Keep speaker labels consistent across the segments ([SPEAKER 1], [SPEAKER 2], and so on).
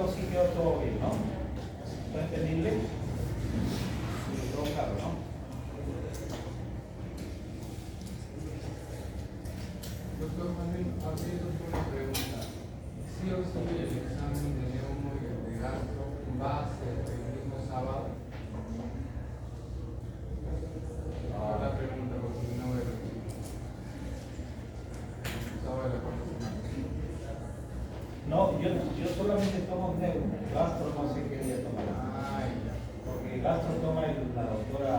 [SPEAKER 1] oxígeno, todo bien, ¿no? ¿Está entendible? Sí, todo claro, ¿no?
[SPEAKER 2] Doctor Manuel, abriendo una pregunta. ¿Sí o sí el examen de neumo y el de gastro va a ser el mismo sábado? La pregunta, porque no veo. Sábado de la próxima semana.
[SPEAKER 1] No, yo solamente tomo neuro, gastro no sé qué día tomar. Porque gastro toma la doctora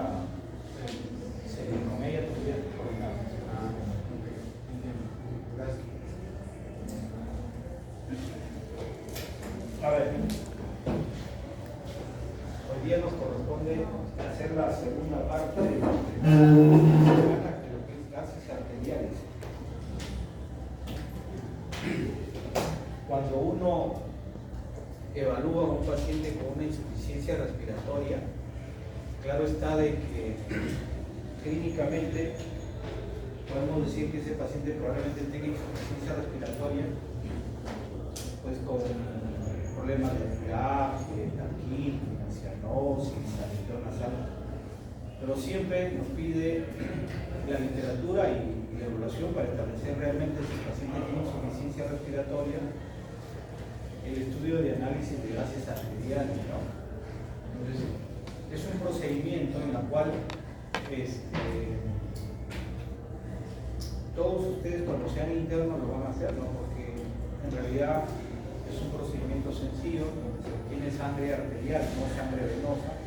[SPEAKER 1] Celino, ella todavía coordinada.
[SPEAKER 2] Gracias.
[SPEAKER 1] A ver, hoy día nos corresponde hacer la segunda parte de lo que es gases arteriales. Cuando uno evalúa a un paciente con una insuficiencia respiratoria, claro está de que clínicamente podemos decir que ese paciente probablemente tenga insuficiencia respiratoria, pues con problemas de follaje, taquitis, cianosis, salición nasal, pero siempre nos pide la literatura y la evaluación para establecer realmente si el paciente tiene insuficiencia respiratoria, el estudio de análisis de gases arteriales, ¿no? Entonces, es un procedimiento en el cual todos ustedes cuando sean internos lo van a hacer, ¿no? Porque en realidad es un procedimiento sencillo, se obtiene sangre arterial, no sangre venosa.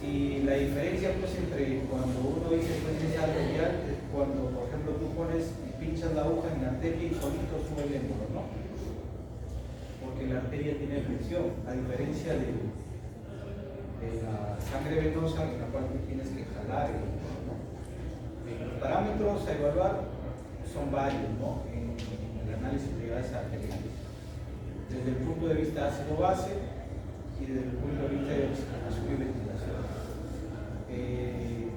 [SPEAKER 1] Y la diferencia pues entre cuando uno dice presencia arterial es cuando, por ejemplo, tú pones y pinchas la aguja en la arteria y solito sube el émbolo, ¿no? Porque la arteria tiene presión, a diferencia de la sangre venosa en la cual tú tienes que jalar el émbolo, ¿no? Los parámetros a evaluar son varios, ¿no? En el análisis de gases arteriales. Desde el punto de vista ácido-base y desde el punto de vista de oxigenación y ventilación.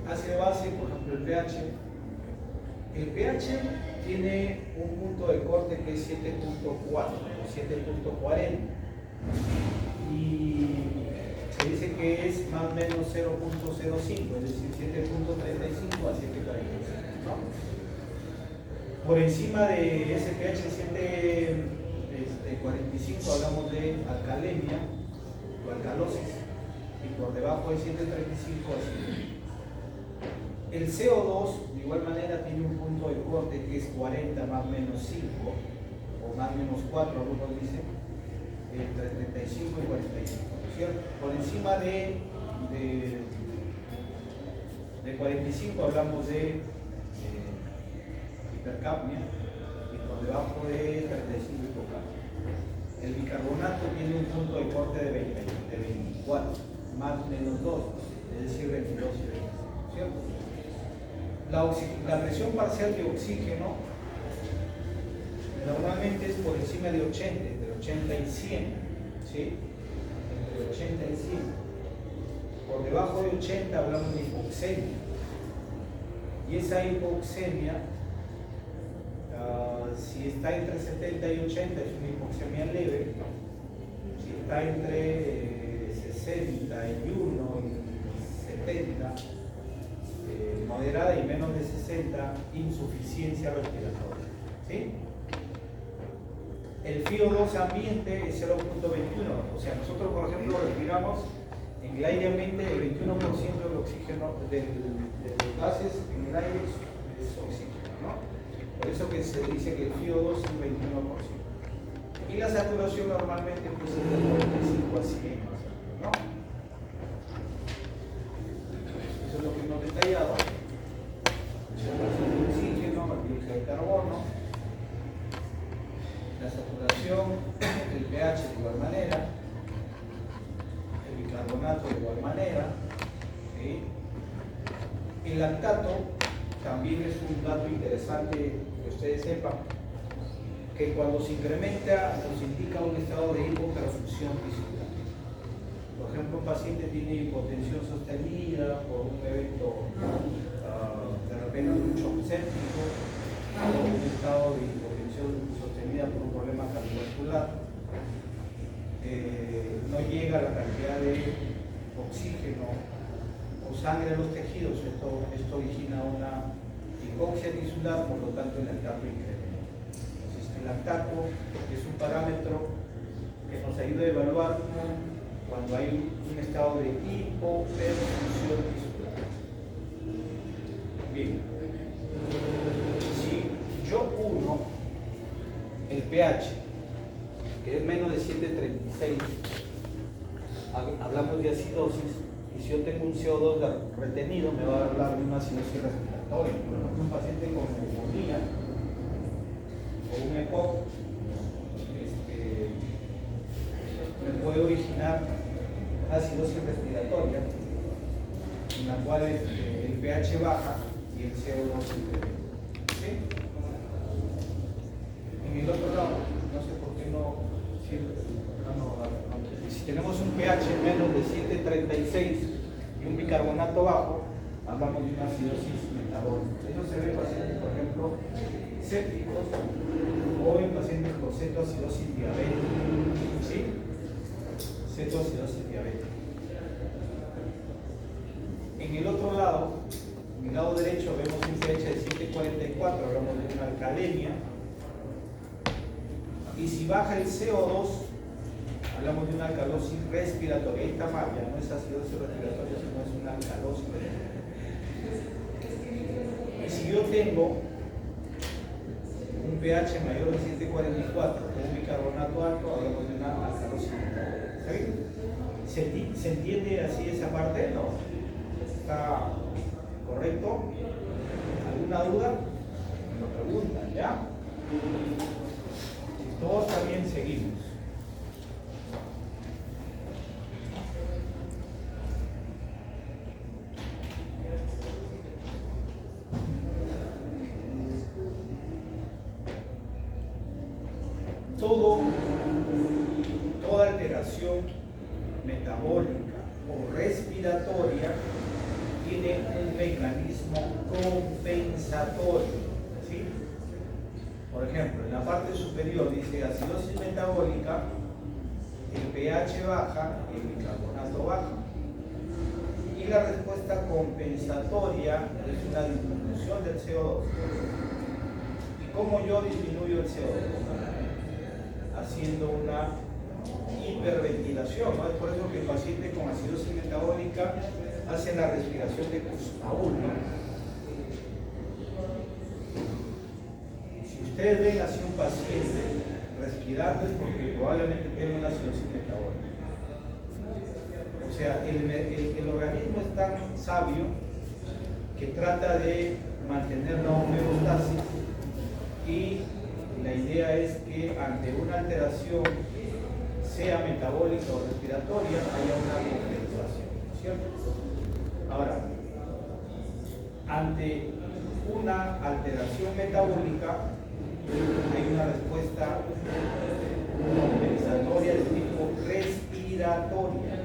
[SPEAKER 1] Ácido-base, por ejemplo, el pH. El pH tiene un punto de corte que es 7.4 o 7.40 y se dice que es más o menos 0.05, es decir, 7.35 a 7.45, ¿no? Por encima de ese pH 7.45 hablamos de alcalemia o alcalosis y por debajo de 7.35 así. El CO2 de igual manera tiene un punto de corte que es 40 más o menos 5 o más o menos 4, algunos dicen, entre 35 y 45, ¿cierto? Por encima de 45 hablamos de hipercapnia y por debajo de 35 hipocapnia. El bicarbonato tiene un punto de corte de 24, más o menos 2, es decir, 22 y 25, ¿cierto? La presión parcial de oxígeno normalmente es por encima de 80, entre 80 y 100, ¿sí? Entre 80 y 100. Por debajo de 80 hablamos de hipoxemia. Y esa hipoxemia, si está entre 70 y 80 es una hipoxemia leve. Si está entre 61 y 70, moderada y menos de 60, insuficiencia respiratoria, ¿sí? El FiO2 ambiente es 0.21, o sea, nosotros por ejemplo respiramos en el aire ambiente el 21% del oxígeno, de los gases en el aire es oxígeno, ¿no? Por eso que se dice que el FiO2 es un 21%. Y la saturación normalmente pues, es de 95 a 100, ¿no? Eso es lo que hemos detallado. El oxígeno, el dióxido de carbono, la saturación, el pH de igual manera, el bicarbonato de igual manera, ¿sí? El lactato también es un dato interesante que ustedes sepan, que cuando se incrementa nos indica un estado de hipoperfusión física. Por ejemplo, un paciente tiene hipotensión sostenida por un evento de repente un shock séptico o un estado de hipotensión sostenida por un problema cardiovascular. no llega la cantidad de oxígeno o sangre a los tejidos, esto origina una hipoxia tisular, por lo tanto el lactato incrementa. Entonces el lactato es un parámetro que nos ayuda a evaluar cuando hay un estado de hipoperfusión tisular. Bien, si yo uno el pH, que es menos de 7.36, hablamos de acidosis, y si yo tengo un CO2 retenido, me va a hablar de una acidosis respiratoria. Por ejemplo, un paciente con neumonía o un EPOC me puede originar una acidosis respiratoria en la cual el pH baja y el CO2 incrementa. ¿Sí? En el otro lado, no sé por qué no sirve. Si tenemos un pH menos de 7.36 y un bicarbonato bajo, hablamos de una acidosis metabólica. Eso se ve en pacientes, por ejemplo, sépticos o en pacientes con cetoacidosis diabética. ¿Sí? Cetoacidosis diabética. En el otro lado, en el lado derecho, vemos un pH de 7.44, hablamos de una alcalemia. Y si baja el CO2, hablamos de una alcalosis respiratoria. Ahí está mal, ya no es acidosis respiratoria, sino es una alcalosis respiratoria. Y si yo tengo un pH mayor de 7.44 con un bicarbonato alto, hablamos de una alcalosis respiratoria. ¿Se entiende así esa parte? ¿No? ¿Está correcto? ¿Alguna duda? Me lo preguntan, ¿ya? Todos también seguimos. Toda alteración metabólica o respiratoria tiene un mecanismo compensatorio. ¿Sí? Por ejemplo, en la parte superior dice acidosis metabólica, el pH baja, el bicarbonato baja. Y la respuesta compensatoria es una disminución del CO2. ¿Y cómo yo disminuyo el CO2? Haciendo una hiperventilación, ¿no? Es por eso que el paciente con acidosis metabólica hace la respiración de Kuznauer, ¿no? Si ustedes ven así un paciente respirando es porque probablemente tiene una acidosis metabólica. O sea, el organismo es tan sabio que trata de mantener la homeostasis y la idea es que ante una alteración, sea metabólica o respiratoria, haya una compensación, ¿cierto? Ahora, ante una alteración metabólica, hay una respuesta compensatoria de tipo respiratoria.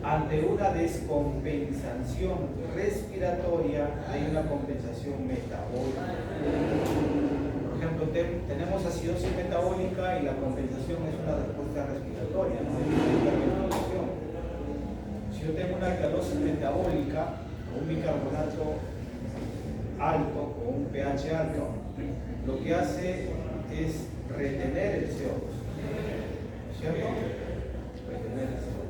[SPEAKER 1] Ante una descompensación respiratoria, hay una compensación metabólica. Por ejemplo, tenemos acidosis metabólica y la compensación es una respuesta respiratoria, no es una hiperventilación. Si yo tengo una alcalosis metabólica o un bicarbonato alto o un pH alto, lo que hace es retener el CO2, ¿cierto? Retener el CO2.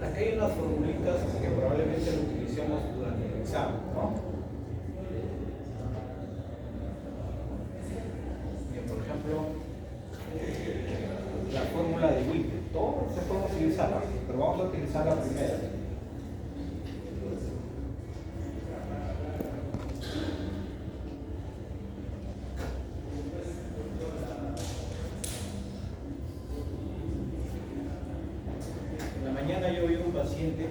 [SPEAKER 1] Aquí hay unas formulitas que probablemente lo utilicemos durante el examen, ¿no? Bien, por ejemplo, la fórmula de Whippet. Todos se pueden utilizar, pero vamos a utilizar la primera. Yo vi un paciente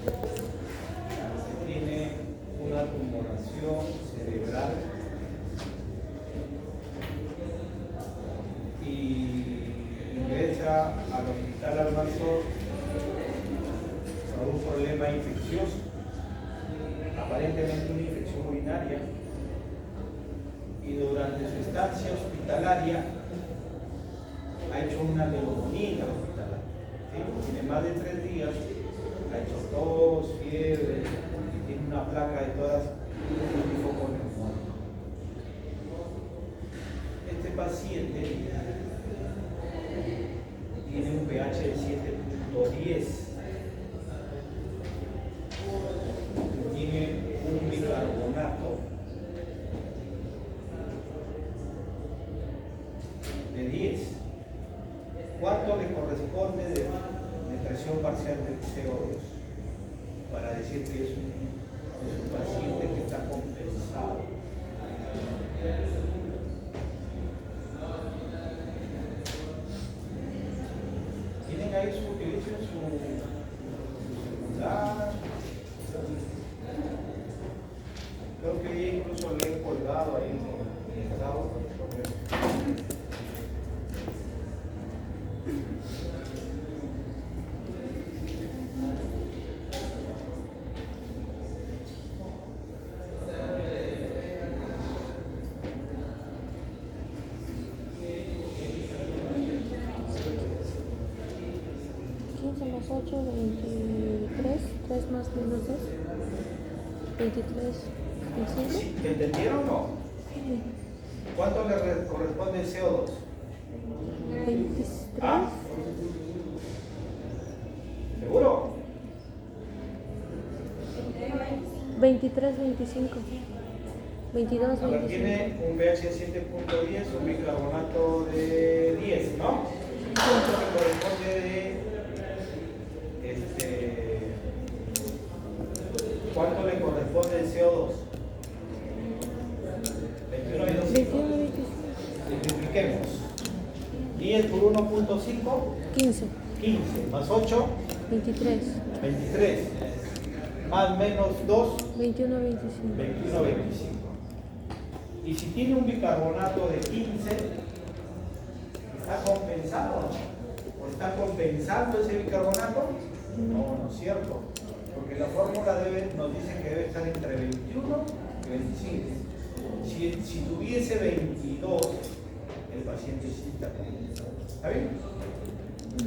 [SPEAKER 1] que tiene una tumoración cerebral y ingresa al hospital Almanzor por un problema infeccioso. aparentemente una infección urinaria, y durante su estancia hospitalaria ha hecho una neumonía hospitalaria. ¿Sí? Tiene más de 3 días, ha hecho tos, fiebre, y tiene una placa de todas tipo con neumonía. Este paciente tiene un pH de 7.10, tiene un bicarbonato de 10. ¿Cuánto le corresponde de presión parcial del CO2? Para decir que es un paciente que está compensado. Tienen ahí utilicen su celular. Creo que ya incluso le he colgado ahí en el estado.
[SPEAKER 3] Más 8, 23, 3 más menos 2, 23, 25.
[SPEAKER 1] ¿Me entendieron o no? ¿Cuánto le corresponde el CO2?
[SPEAKER 3] 23.
[SPEAKER 1] ¿Ah? ¿Seguro?
[SPEAKER 3] 23, 25. 22,
[SPEAKER 1] A ver,
[SPEAKER 3] 25.
[SPEAKER 1] tiene un pH de 7.10, un bicarbonato de 10, ¿no? ¿Cuánto le corresponde de ¿cuánto le corresponde el CO2? 21, 25. Multipliquemos. 10 por 1.5.
[SPEAKER 3] 15.
[SPEAKER 1] 15 más 8.
[SPEAKER 3] 23.
[SPEAKER 1] 23. Más menos 2.
[SPEAKER 3] 21, 25.
[SPEAKER 1] 21, 25. Y si tiene un bicarbonato de 15, ¿está compensado? ¿O está compensando ese bicarbonato? No, no es cierto. Porque la fórmula nos dice que debe estar entre 21 y 25. Si tuviese 22, el paciente sí está compensado. ¿Está bien?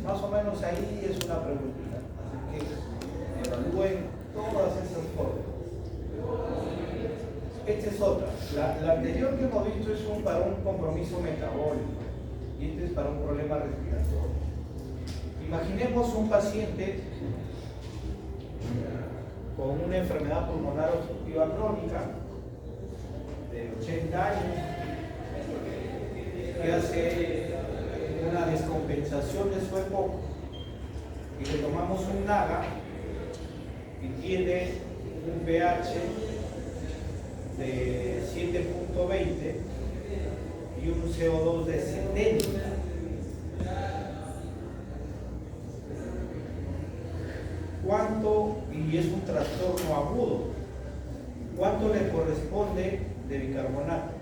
[SPEAKER 1] Más o menos ahí es una preguntita. Así que evalúen todas esas fórmulas. Esta es otra. La anterior que hemos visto es para un compromiso metabólico y este es para un problema respiratorio. Imaginemos un paciente con una enfermedad pulmonar obstructiva crónica de 80 años que hace una descompensación de su EPOC y le tomamos un NAGA y tiene un pH de 7.20 y un CO2 de 70. ¿Cuánto, y es un trastorno agudo, cuánto le corresponde de bicarbonato?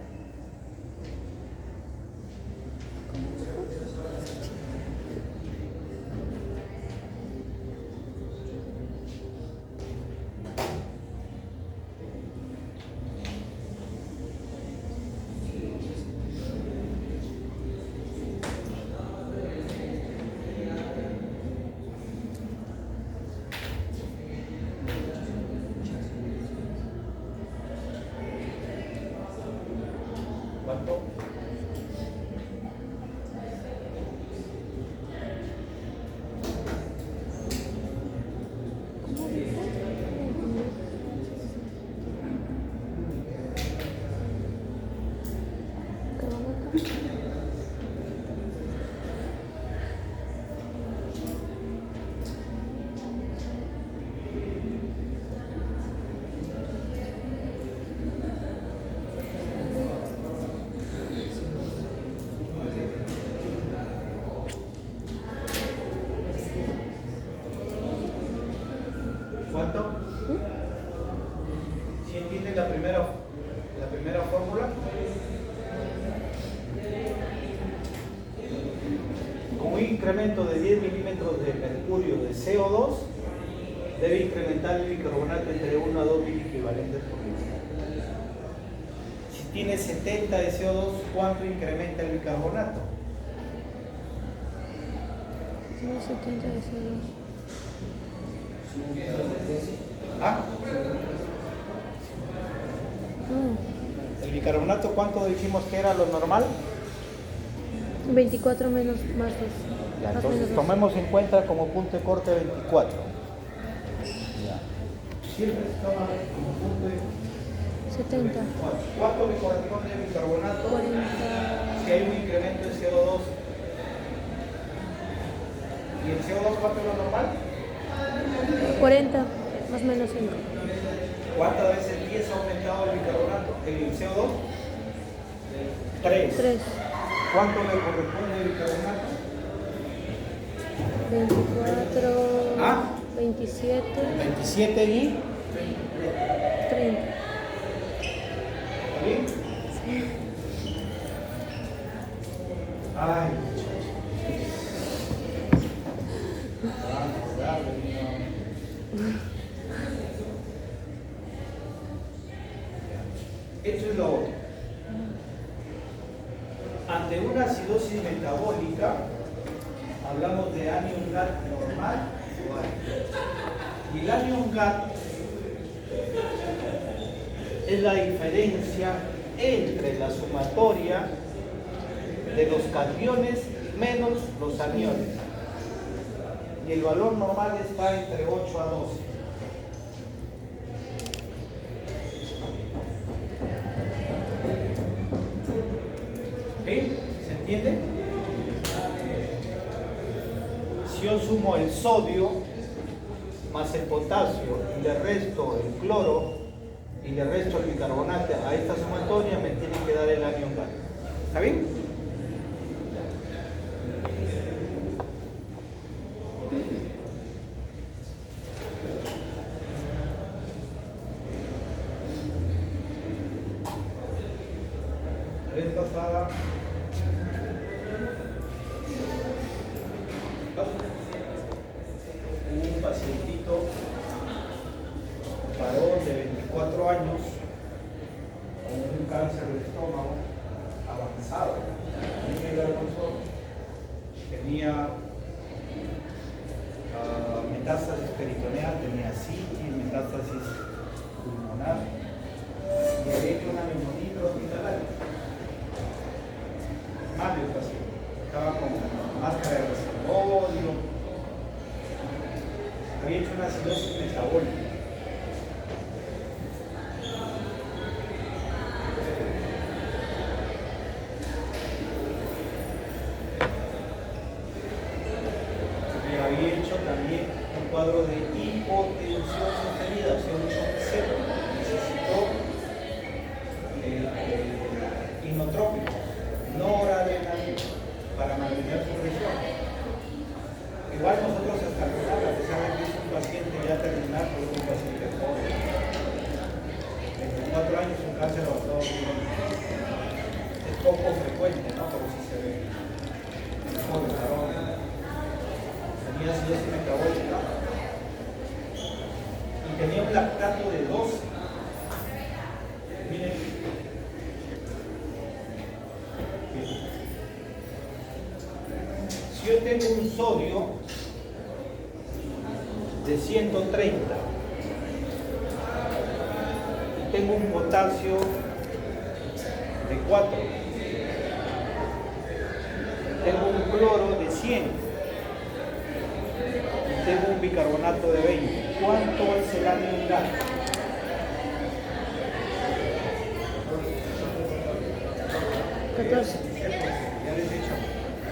[SPEAKER 1] ¿Cuánto? ¿Cuánto? ¿Sí entienden la primera fórmula? Con un incremento de 10 milímetros de mercurio de CO2, debe incrementar el bicarbonato entre 1 a 2 equivalentes por litro. Si tiene 70 de CO2, ¿cuánto incrementa el bicarbonato?
[SPEAKER 3] Tiene 70 de CO2.
[SPEAKER 1] ¿Ah?
[SPEAKER 3] Mm,
[SPEAKER 1] ¿El bicarbonato cuánto dijimos que era lo normal?
[SPEAKER 3] 24 menos más 2.
[SPEAKER 1] Ya, entonces tomemos en cuenta como punto de corte 24. Ya. Siempre se toma como punto de
[SPEAKER 3] 70.
[SPEAKER 1] 24. ¿Cuánto le corresponde el bicarbonato?
[SPEAKER 3] 40.
[SPEAKER 1] Si hay un incremento de CO2. ¿Y el CO2 cuánto es lo normal?
[SPEAKER 3] 40 más menos 5.
[SPEAKER 1] ¿Cuántas veces 10 ha aumentado el bicarbonato? ¿El CO2? 3.
[SPEAKER 3] 3.
[SPEAKER 1] ¿Cuánto le corresponde el bicarbonato?
[SPEAKER 3] 24.
[SPEAKER 1] ¿Ah?
[SPEAKER 3] 27.
[SPEAKER 1] 27 y
[SPEAKER 3] 30.
[SPEAKER 1] ¿Está bien? Ay, muchachos. Esto es lo otro. Ante una acidosis metabólica, hablamos de anion GAT normal o alto. Y el anion GAT es la diferencia entre la sumatoria de los cationes menos los aniones. Y el valor normal está entre 8 a 12. ¿Sí? ¿Se entiende? Si yo sumo el sodio más el potasio y le resto el cloro y le resto el bicarbonato a esta sumatoria, me tiene que dar el anion GAT. ¿Está bien? La vez pasada hubo un pacientito varón de 24 años con un cáncer de estómago avanzado. Tenía metástasis peritoneal, tenía citis, metástasis pulmonar y había hecho una neumonía hospitalaria. Mal el paciente, estaba con máscara de reservorio, había hecho una acidosis metabólica. Y había hecho también un cuadro de hipotensión sostenida, cero. Necesitó inotrópico, noradrenalina, para mantener su presión. Igual nosotros hasta calcular, a pesar de que es un paciente ya terminal, pero es un paciente joven. 24 años, un cáncer avanzado. Es poco frecuente, ¿no? Pero sí se ve. Joven, varón. Tenía acidosis metabólica y tenía un lactato de 12. Miren. Si yo tengo un sodio de 130 y tengo un potasio de 4, tengo un cloro de 100 y tengo un bicarbonato de 20, ¿cuánto es el anion GAT? Ya les he dicho.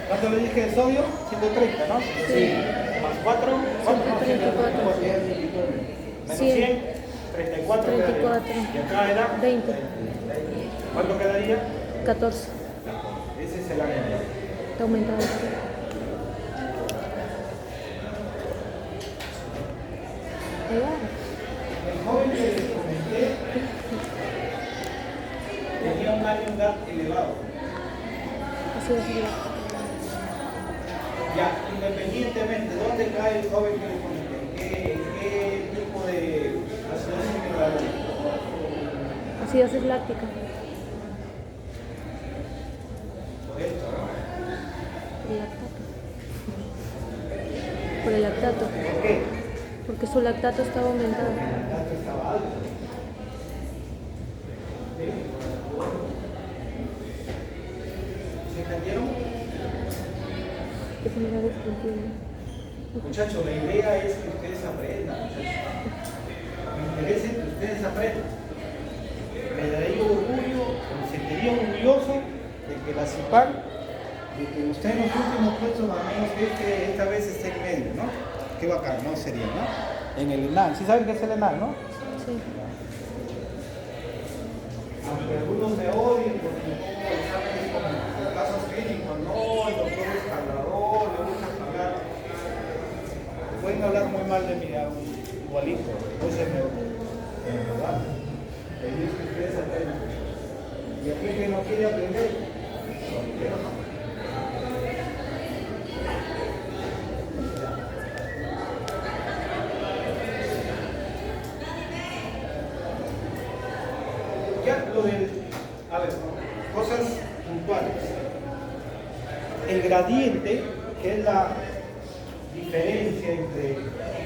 [SPEAKER 1] ¿Cuánto le dije de sodio? 130, ¿no?
[SPEAKER 3] Sí.
[SPEAKER 1] Más 4,
[SPEAKER 3] 134.
[SPEAKER 1] Menos
[SPEAKER 3] 100.
[SPEAKER 1] 100, 34 quedaría.
[SPEAKER 3] 34.
[SPEAKER 1] Y acá era
[SPEAKER 3] 20.
[SPEAKER 1] ¿cuánto quedaría?
[SPEAKER 3] 14.
[SPEAKER 1] Ese es el anion GAT.
[SPEAKER 3] Está aumentado. Ahí va.
[SPEAKER 1] El joven que les comenté tenía un anion GAT elevado.
[SPEAKER 3] Así va a seguir.
[SPEAKER 1] Ya, independientemente, ¿dónde cae el joven que les comenté? ¿En qué
[SPEAKER 3] Acidosis láctica.
[SPEAKER 1] Por esto, ¿no?
[SPEAKER 3] Por el lactato.
[SPEAKER 1] ¿Por qué?
[SPEAKER 3] Porque su lactato estaba aumentado.
[SPEAKER 1] El lactato estaba alto. ¿Sí? ¿Se entendieron?
[SPEAKER 3] Que se me da descontinuo.
[SPEAKER 1] Muchachos, la idea es que ustedes aprendan, muchachos. Me interesa que ustedes aprendan. Me daría orgullo, me sentiría orgulloso de que la CIPAC, de que usted en los últimos puestos, al menos esta vez esté en medio, ¿no? Qué bacán, ¿no? Sería, ¿no? En el ENAL. ¿Sí saben qué es el ENAL, no?
[SPEAKER 3] Sí.
[SPEAKER 1] Aunque algunos me odien porque me pongo exámenes con casos clínicos, no, el doctor escalador, le gusta pagar. Pueden hablar muy mal de mí, igualito, pues es ¿verdad? Le digo que ustedes aprendan. Y aquel que no quiere aprender, pero no. Ya lo del, a ver, cosas puntuales. El gradiente, que es la diferencia entre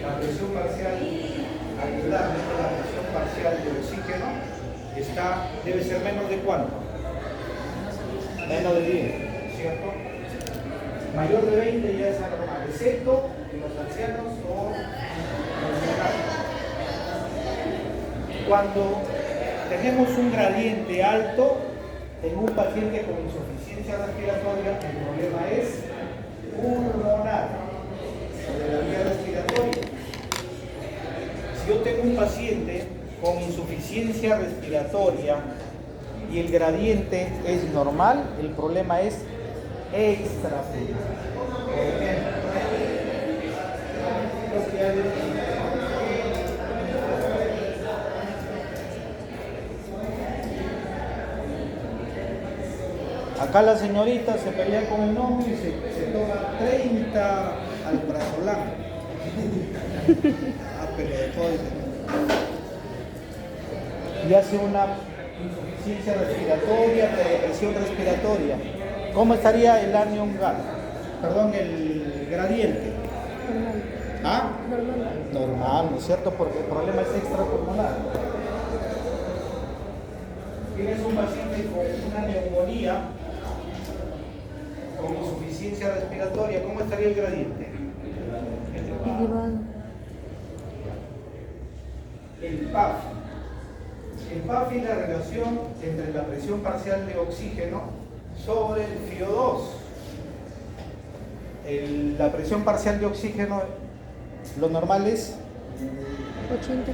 [SPEAKER 1] la presión parcial alveolar y la presión parcial de oxígeno, debe ser menos de ¿cuánto? Menos de 10, ¿cierto? Mayor de 20 ya es anormal, excepto en los ancianos o los menores. Cuando tenemos un gradiente alto en un paciente con insuficiencia respiratoria, el problema es pulmonar, de la vía respiratoria. Si yo tengo un paciente con insuficiencia respiratoria y el gradiente es normal, el problema es extrapulmonar. Por ejemplo, acá la señorita se pelea con el novio y se toma 30 alprazolam. Pero después y hace una insuficiencia respiratoria, depresión respiratoria. ¿Cómo estaría el anion gas? Perdón, el gradiente.
[SPEAKER 3] Normal.
[SPEAKER 1] ¿Ah?
[SPEAKER 3] Normal.
[SPEAKER 1] Normal, ¿no es cierto? Porque el problema es extrapulmonar. Tienes un paciente con una neumonía, con insuficiencia respiratoria, ¿cómo estaría el gradiente?
[SPEAKER 3] Elevado.
[SPEAKER 1] El PAF. El PAF es la relación entre la presión parcial de oxígeno sobre el FiO2. La presión parcial de oxígeno, lo normal es
[SPEAKER 3] 80.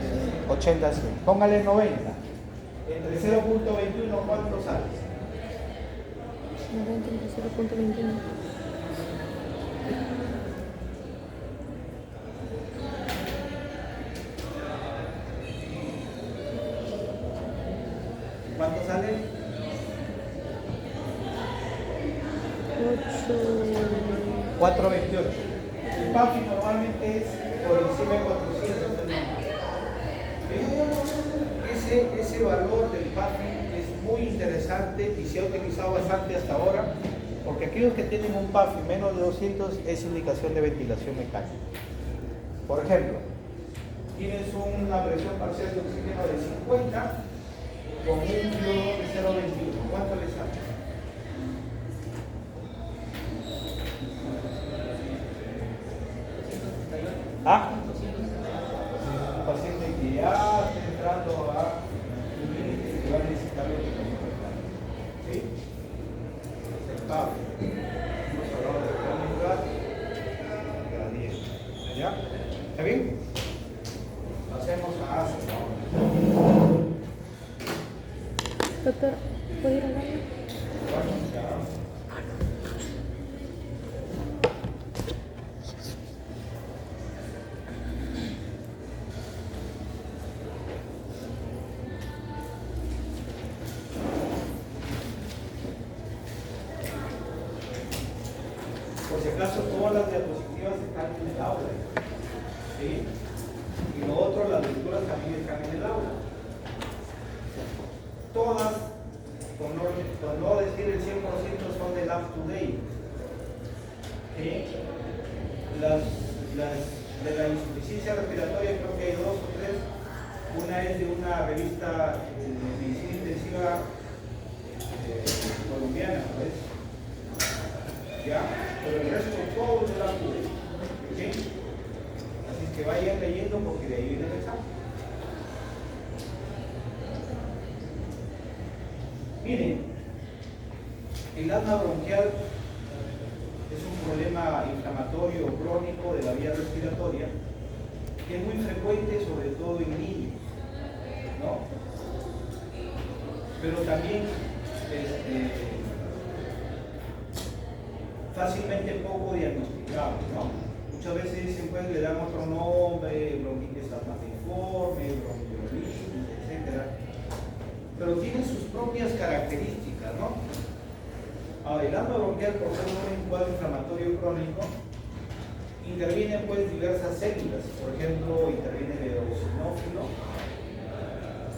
[SPEAKER 1] 80, sí. Póngale 90. Entre 0.21, ¿cuánto sale?
[SPEAKER 3] 90 entre 0.21.
[SPEAKER 1] ¿Cuánto sale? 428. El PAFI normalmente es por encima de 400. Ese valor del PAFI es muy interesante y se ha utilizado bastante hasta ahora, porque aquellos que tienen un PAFI menos de 200 es indicación de ventilación mecánica. Por ejemplo, tienes una presión parcial de oxígeno de 50 con un FiO2 de 0.21. ¿Cuánto le sale? ¿Ah? Un paciente que ya está entrando a un límite que va a necesitar lo que ¿sí? El PAF. Hemos hablado de crónica gradiente. ¿Ya? ¿Está bien? Pasemos a ácido.
[SPEAKER 3] Doctor, ¿puedo ir al baño?
[SPEAKER 1] Por si acaso, todas las diapositivas están en el aula. ¿Sí? Y lo otro, las lecturas también están en el aula. up to date. ¿Sí? De la insuficiencia respiratoria creo que hay 2 o 3. Una es de una revista de medicina intensiva colombiana, ¿ves? ¿Ya? Pero el resto todo de la UDE. ¿Sí? Así que vayan leyendo porque de ahí viene el examen. Miren, el asma bronquial es un problema inflamatorio crónico de la vía respiratoria que es muy frecuente, sobre todo en niños, ¿no? Pero también fácilmente poco diagnosticado, ¿no? Muchas veces dicen, pues le dan otro nombre, bronquitis asmatiforme, bronquiolitis, etc. Pero tiene sus propias características, ¿no? Ahora, el asma bronquial, por ser un cuadro inflamatorio crónico, intervienen pues diversas células. Por ejemplo, interviene el eosinófilo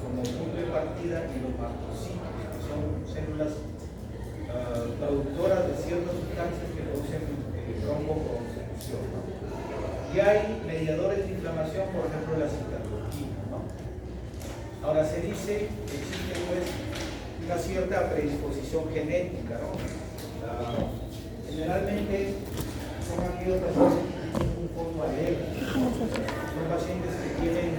[SPEAKER 1] como punto de partida y los mastocitos, que son células productoras de ciertas sustancias que producen broncoconstricción, ¿no? Y hay mediadores de inflamación, por ejemplo la citatoquina, ¿no? Ahora se dice que existe pues una cierta predisposición genética, ¿no? Generalmente son aquellos pacientes que tienen un fondo alérgico, son pacientes que tienen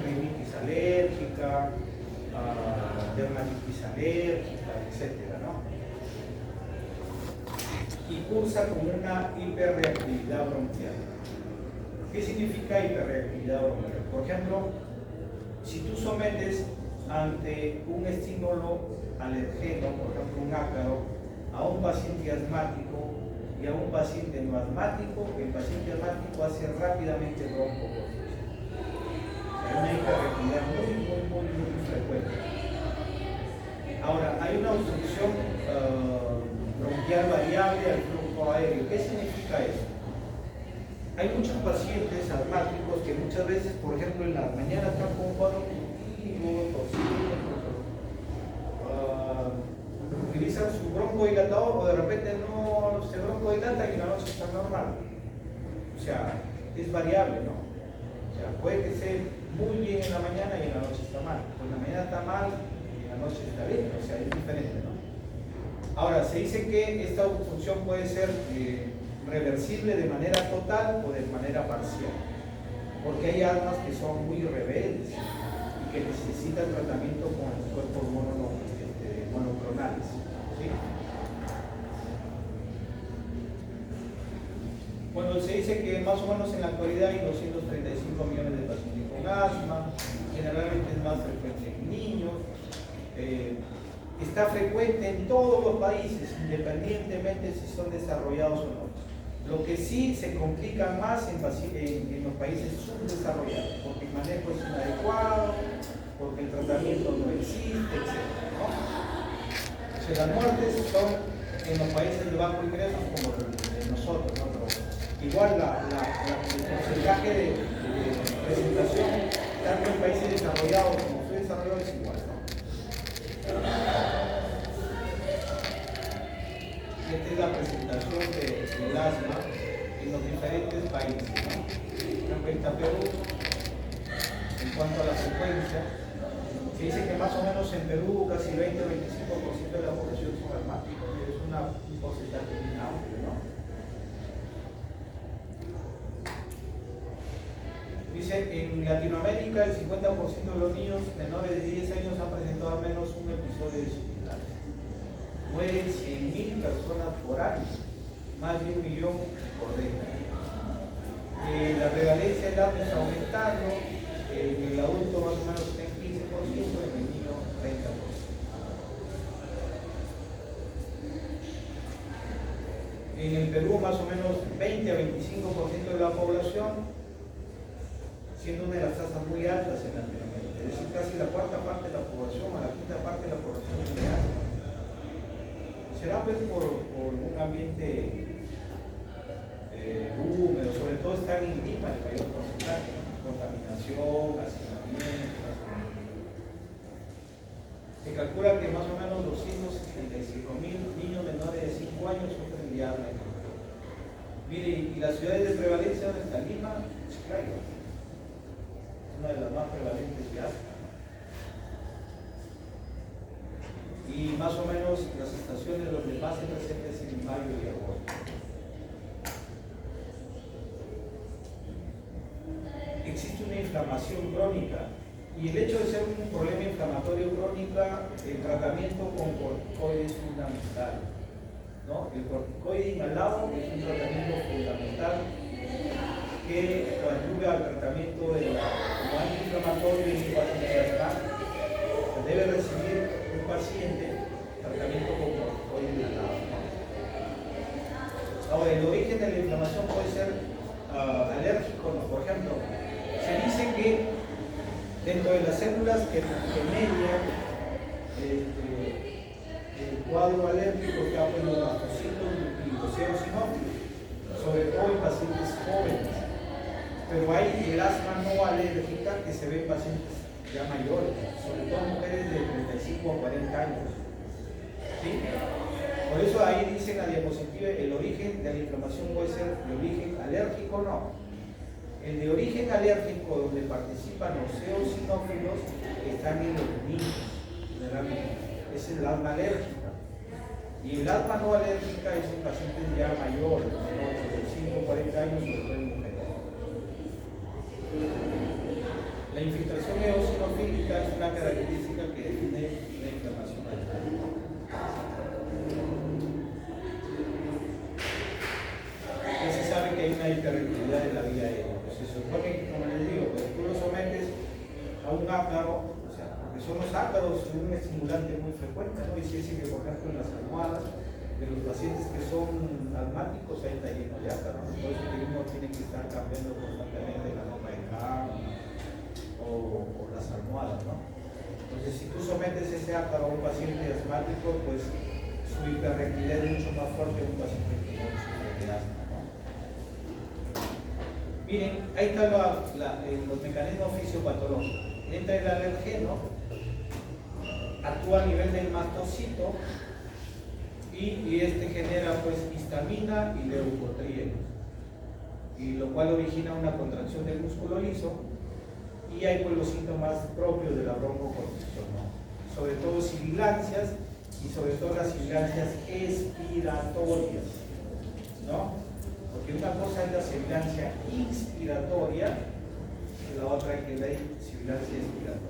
[SPEAKER 1] rinitis alérgica, dermatitis alérgica, etcétera, ¿no? Y cursa con una hiperreactividad bronquial. ¿Qué significa hiperreactividad bronquial? Por ejemplo, si tú sometes ante un estímulo alergeno, por ejemplo un ácaro, a un paciente asmático y a un paciente no asmático, el paciente asmático hace rápidamente broncoconstricción. Hay una hiperreactividad muy frecuente. Ahora, hay una obstrucción bronquial variable al flujo aéreo. ¿Qué significa eso? Hay muchos pacientes asmáticos que muchas veces, por ejemplo, en la mañana están con un cuadro positivo, tosiendo, utilizan su broncodilatador o de repente no se broncodilatan y en la noche está normal. O sea, es variable, ¿no? O sea, puede que esté muy bien en la mañana y en la noche está mal. O en la mañana está mal y en la noche está bien. O sea, es diferente, ¿no? Ahora, se dice que esta obstrucción puede ser reversible de manera total o de manera parcial. Porque hay armas que son muy rebeldes y que necesitan tratamiento con anticuerpos monoclonales. ¿Sí? Bueno, se dice que más o menos en la actualidad hay 235 millones de pacientes con asma, generalmente es más frecuente en niños, está frecuente en todos los países, independientemente si son desarrollados o no. Lo que sí se complica más en los países subdesarrollados, porque el manejo es inadecuado, porque el tratamiento no existe, etc., ¿no? O sea, las muertes son en los países de bajo ingreso como de nosotros, ¿no? Pero igual el porcentaje de presentación, tanto en países desarrollados como subdesarrollados, es igual, ¿no? Esta es la presentación del asma en los diferentes países, ¿no? También está Perú. En cuanto a la frecuencia, se dice que más o menos en Perú casi 20 o 25% de la población son asmáticos, es un porcentaje bien amplio, ¿no? Dice, en Latinoamérica el 50% de los niños menores de 10 años han presentado al menos un episodio de disciplinario. Mueren 100.000 personas por año, más de 1 millón por década. La prevalencia del asma está aumentando, en el adulto más o menos está en 15%, en el niño 30%. En el Perú más o menos 20 a 25% de la población, siendo una de las tasas muy altas en Latinoamérica, es decir, casi la cuarta parte de la población, a la quinta parte de la población tiene asma. Será pues por un ambiente húmedo, sobre todo está en Lima el mayor porcentaje, ¿no? Contaminación, hacinamiento. Se calcula que más o menos 275.000 niños menores de 5 años sufren de asma. Mire, y las ciudades de prevalencia donde está Lima, Chiclayo, es una de las más prevalentes de asma. Y más o menos las estaciones donde más se presenta es en mayo y agosto. Existe una inflamación crónica y el hecho de ser un problema inflamatorio crónico, el tratamiento con corticoides es fundamental, ¿no? El corticoide inhalado es un tratamiento fundamental que contribuye al tratamiento de la antiinflamatorio y vascular. Debe recibir un paciente tratamiento con corticoide inhalado. Ahora, el origen de la inflamación puede ser alérgico, ¿no? Por ejemplo, se dice que dentro de las células que median el cuadro alérgico que hablan los mastocitos y los eosinófilos, sobre todo en pacientes jóvenes, pero hay el asma no alérgica que se ve en pacientes ya mayores, sobre todo mujeres de 35 a 40 años. ¿Sí? Por eso ahí dice en la diapositiva el origen de la inflamación puede ser de origen alérgico o no. El de origen alérgico donde participan los eosinófilos están en los niños, generalmente. Es el asma alérgica. Y el asma no alérgica es en pacientes ya mayores, de 35 40 años, sobre todo en mujeres. La infiltración eosinofílica es una característica que define la inflamación alérgica. Ya se sabe que hay una hiperactividad de la vía aérea. Se supone que, como les digo, cuando tú lo sometes a un ácaro, o sea, porque son los ácaros un estimulante muy frecuente, ¿no? Y se dice que, por ejemplo, en las almohadas de los pacientes que son asmáticos, ahí está lleno de ácaros, ¿no? Por eso que uno tiene que estar cambiando constantemente la ropa de cama o las almohadas, ¿no? Entonces, si tú sometes ese ácaro a un paciente asmático, pues su hiperreactividad es mucho más fuerte que un paciente que no sufre de asma. Miren, ahí están los mecanismos fisiopatológicos. Entra el alergeno, actúa a nivel del mastocito y este genera pues histamina y leucotrienos, y lo cual origina una contracción del músculo liso y hay pues los síntomas propios de la broncoconstricción, ¿no? Sobre todo sibilancias y sobre todo las sibilancias expiratorias, ¿no? Porque una cosa es la sibilancia inspiratoria y la otra es la sibilancia expiratoria.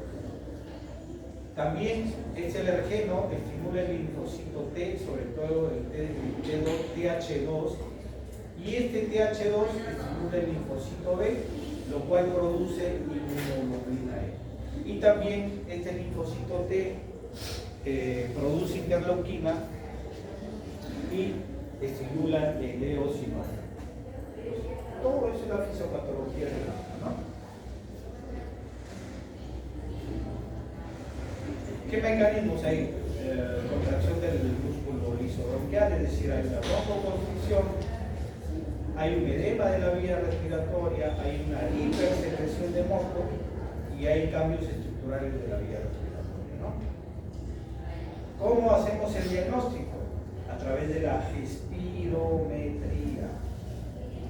[SPEAKER 1] También este alergeno estimula el linfocito T, sobre todo el TH2, y este TH2 estimula el linfocito B, lo cual produce inmunoglobulina E. Y también este linfocito T produce interleuquina y estimula el eosinófilo. Todo eso es la fisiopatología del asma, ¿no? ¿Qué mecanismos hay? Contracción del músculo lisobronquial, es decir, hay una broncoconstricción, hay un edema de la vía respiratoria, hay una hipersecreción de moco y hay cambios estructurales de la vía respiratoria, ¿no? ¿Cómo hacemos el diagnóstico? A través de la espirometría.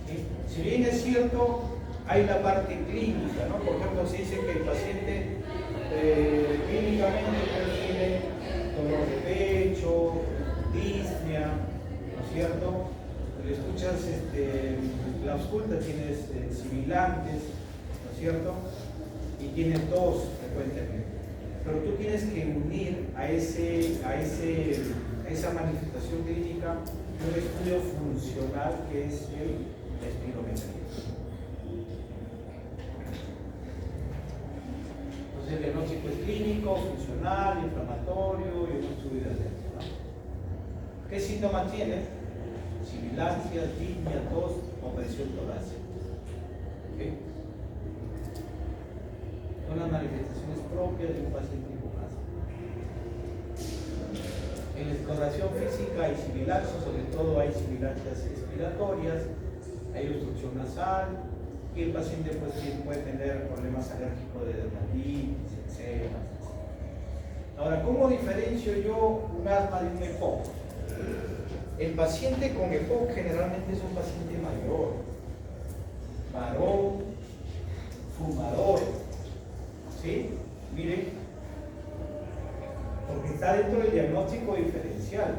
[SPEAKER 1] ¿Sí? Si bien es cierto, hay la parte clínica, ¿no? Por ejemplo, se dice que el paciente clínicamente percibe dolor de pecho, disnea, ¿no es cierto? Le escuchas la ausculta, tienes sibilantes, ¿no es cierto? Y tienes tos frecuentemente. Pero tú tienes que unir a esa manifestación clínica un estudio funcional que es la espirometría. Entonces el diagnóstico es clínico, funcional, inflamatorio y un estudio de alergia, ¿no? ¿Qué síntomas tiene? Sibilancias, disnea, tos o presión torácica. ¿Okay? Son las manifestaciones propias de un paciente con asma. En la exploración física hay sibilancias, sobre todo hay sibilancias expiratorias, hay obstrucción nasal y el paciente pues puede tener problemas alérgicos de dermatitis, eczema. Ahora, ¿cómo diferencio yo un asma de un EPOC? El paciente con EPOC generalmente es un paciente mayor, varón, fumador, ¿sí? Miren, porque está dentro del diagnóstico diferencial.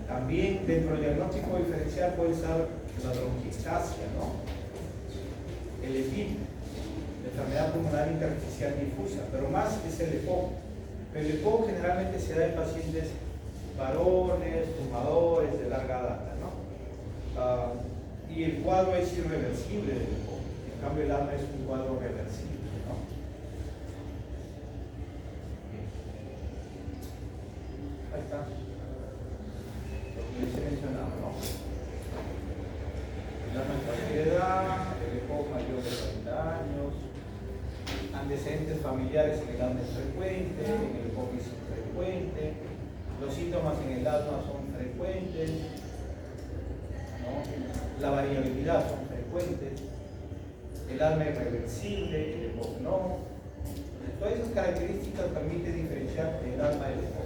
[SPEAKER 1] También dentro del diagnóstico diferencial puede estar la bronquiectasia, ¿no? El EPID, la enfermedad pulmonar intersticial difusa, pero más es el EPOC. Pero el EPOC generalmente se da en pacientes varones, fumadores de larga data, ¿no? Y el cuadro es irreversible del EPOC. En cambio, el asma es un cuadro reversible, ¿no? Ahí está. Lo que les he mencionado, ¿no? El asma en cualquier edad, el EPOC mayor de 40 años, antecedentes familiares en el asma es frecuente, en el EPOC es infrecuente, los síntomas en el asma son frecuentes, ¿no? La variabilidad son frecuentes, el asma es reversible, el EPOC no. Todas esas características permiten diferenciar el asma del EPOC.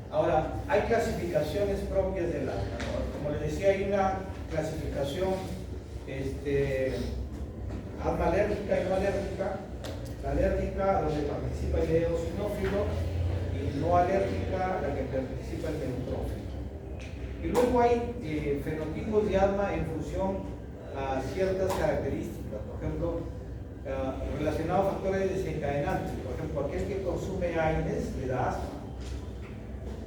[SPEAKER 1] Ahora, hay clasificaciones propias del asma, ¿no? Como les decía, hay una clasificación asma alérgica y no alérgica. La alérgica, donde participa el eosinófilo, y no alérgica, la que participa el neutrófilo. Y luego hay fenotipos de asma en función a ciertas características, por ejemplo, relacionados a factores desencadenantes. Por ejemplo, aquel que consume AINES le da asma.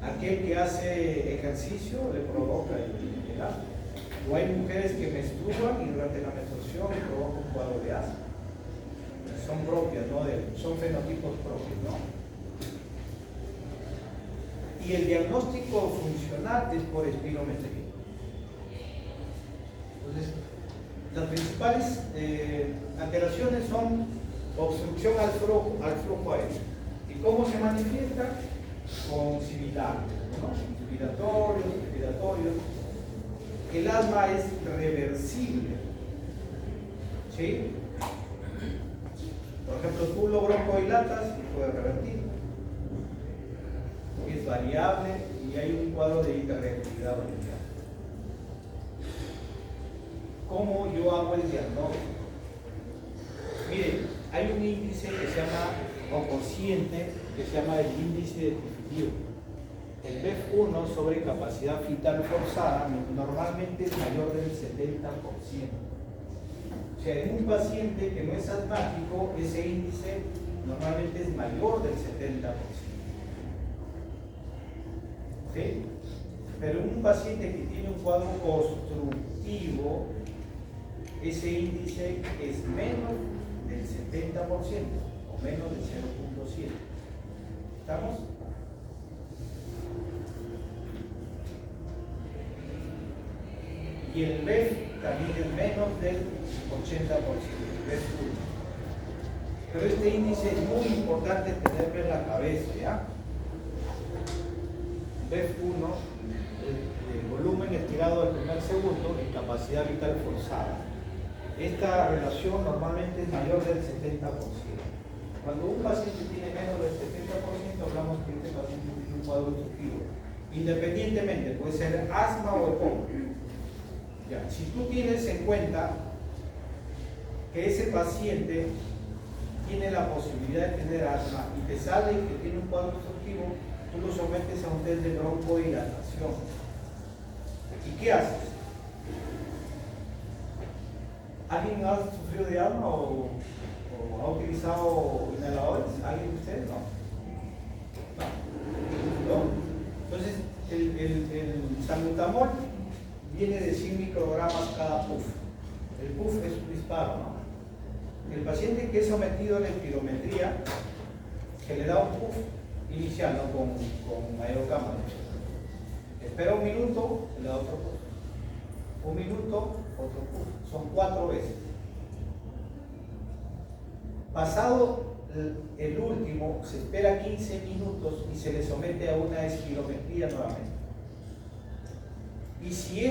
[SPEAKER 1] Aquel que hace ejercicio le provoca el asma. O hay mujeres que menstruan y durante la menstruación provoca un cuadro de asma. Son propias, ¿no? Son fenotipos propios, ¿no? Y el diagnóstico funcional es por espirometría. Entonces, las principales alteraciones son obstrucción al flujo aéreo. ¿Y cómo se manifiesta? Con sibilantes, ¿no? Respiratorios. El asma es reversible, ¿sí? Por ejemplo, tú lo broncodilatas y puedes revertir. Es variable y hay un cuadro de hiperreactividad bronquial. ¿Cómo yo hago el diagnóstico? Miren, hay un índice que se llama, o cociente, que se llama el índice de Tifilio. El BEF1 sobre capacidad fetal forzada normalmente es mayor del 70%. O sea, en un paciente que no es asmático, ese índice normalmente es mayor del 70%. ¿Sí? Pero en un paciente que tiene un cuadro obstructivo, ese índice es menos del 70% o menos del 0.7. ¿Estamos? Y el BEF también es menos del 80%, BEF1. Pero este índice es muy importante tenerlo en la cabeza, ¿ya? BEF1, el volumen estirado del primer segundo y capacidad vital forzada. Esta relación normalmente es mayor del 70%. Cuando un paciente tiene menos del 70%, hablamos que este paciente tiene un cuadro obstructivo. Independientemente, puede ser asma o EPOC. Ya, si tú tienes en cuenta que ese paciente tiene la posibilidad de tener asma y te sale que tiene un cuadro obstructivo, tú lo sometes a un test de broncodilatación. ¿Y qué haces? ¿Alguien ha sufrido de asma o ha utilizado inhaladores? ¿Alguien de ustedes? No. Entonces, el salbutamol viene de 100 microgramas cada puff. El puff es un disparo, ¿no? El paciente que es sometido a la espirometría, que le da un puff inicial, ¿no? Con aerocámara. Espera un minuto, le da otro puff. Un minuto, otro puff. Son 4 veces. Pasado el último, se espera 15 minutos y se le somete a una espirometría nuevamente. Y si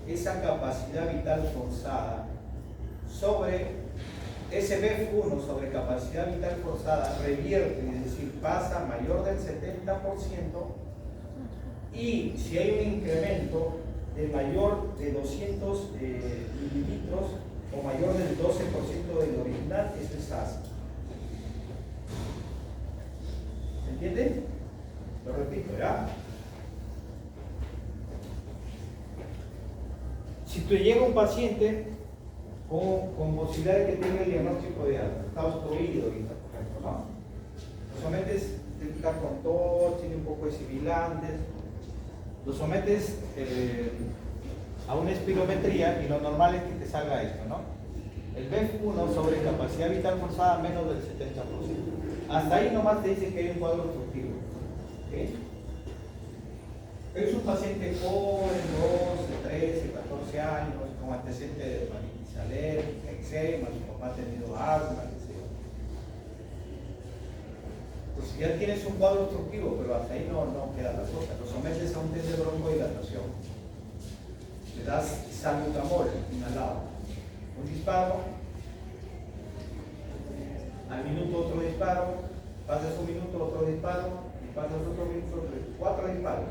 [SPEAKER 1] esa capacidad vital forzada sobre ese BEF1 sobre capacidad vital forzada revierte, es decir, pasa mayor del 70%, y si hay un incremento de mayor de 200 mililitros o mayor del 12% del original, eso es asma. ¿Se entiende? Lo repito, ¿ya? Si te llega un paciente con posibilidad de que tenga el diagnóstico de asma, está obstruido ahorita, por ejemplo, ¿no? Lo sometes, está con tos, tiene un poco de sibilantes, lo sometes a una espirometría y lo normal es que te salga esto, ¿no? El BEF1 sobre capacidad vital forzada menos del 70%. Hasta ahí nomás te dice que hay un cuadro obstructivo. ¿Okay? Es un paciente joven, 12, 13, 14 años, con antecedentes de dermatitis alérgica, eczema, su papá ha tenido asma, etc. Pues ya tienes un cuadro obstructivo, pero hasta ahí no queda la cosa. Lo sometes a un test de broncodilatación. Le das salbutamol inhalado. Un disparo, al minuto otro disparo, pasas un minuto otro disparo, y pasas otro minuto, 4 disparos,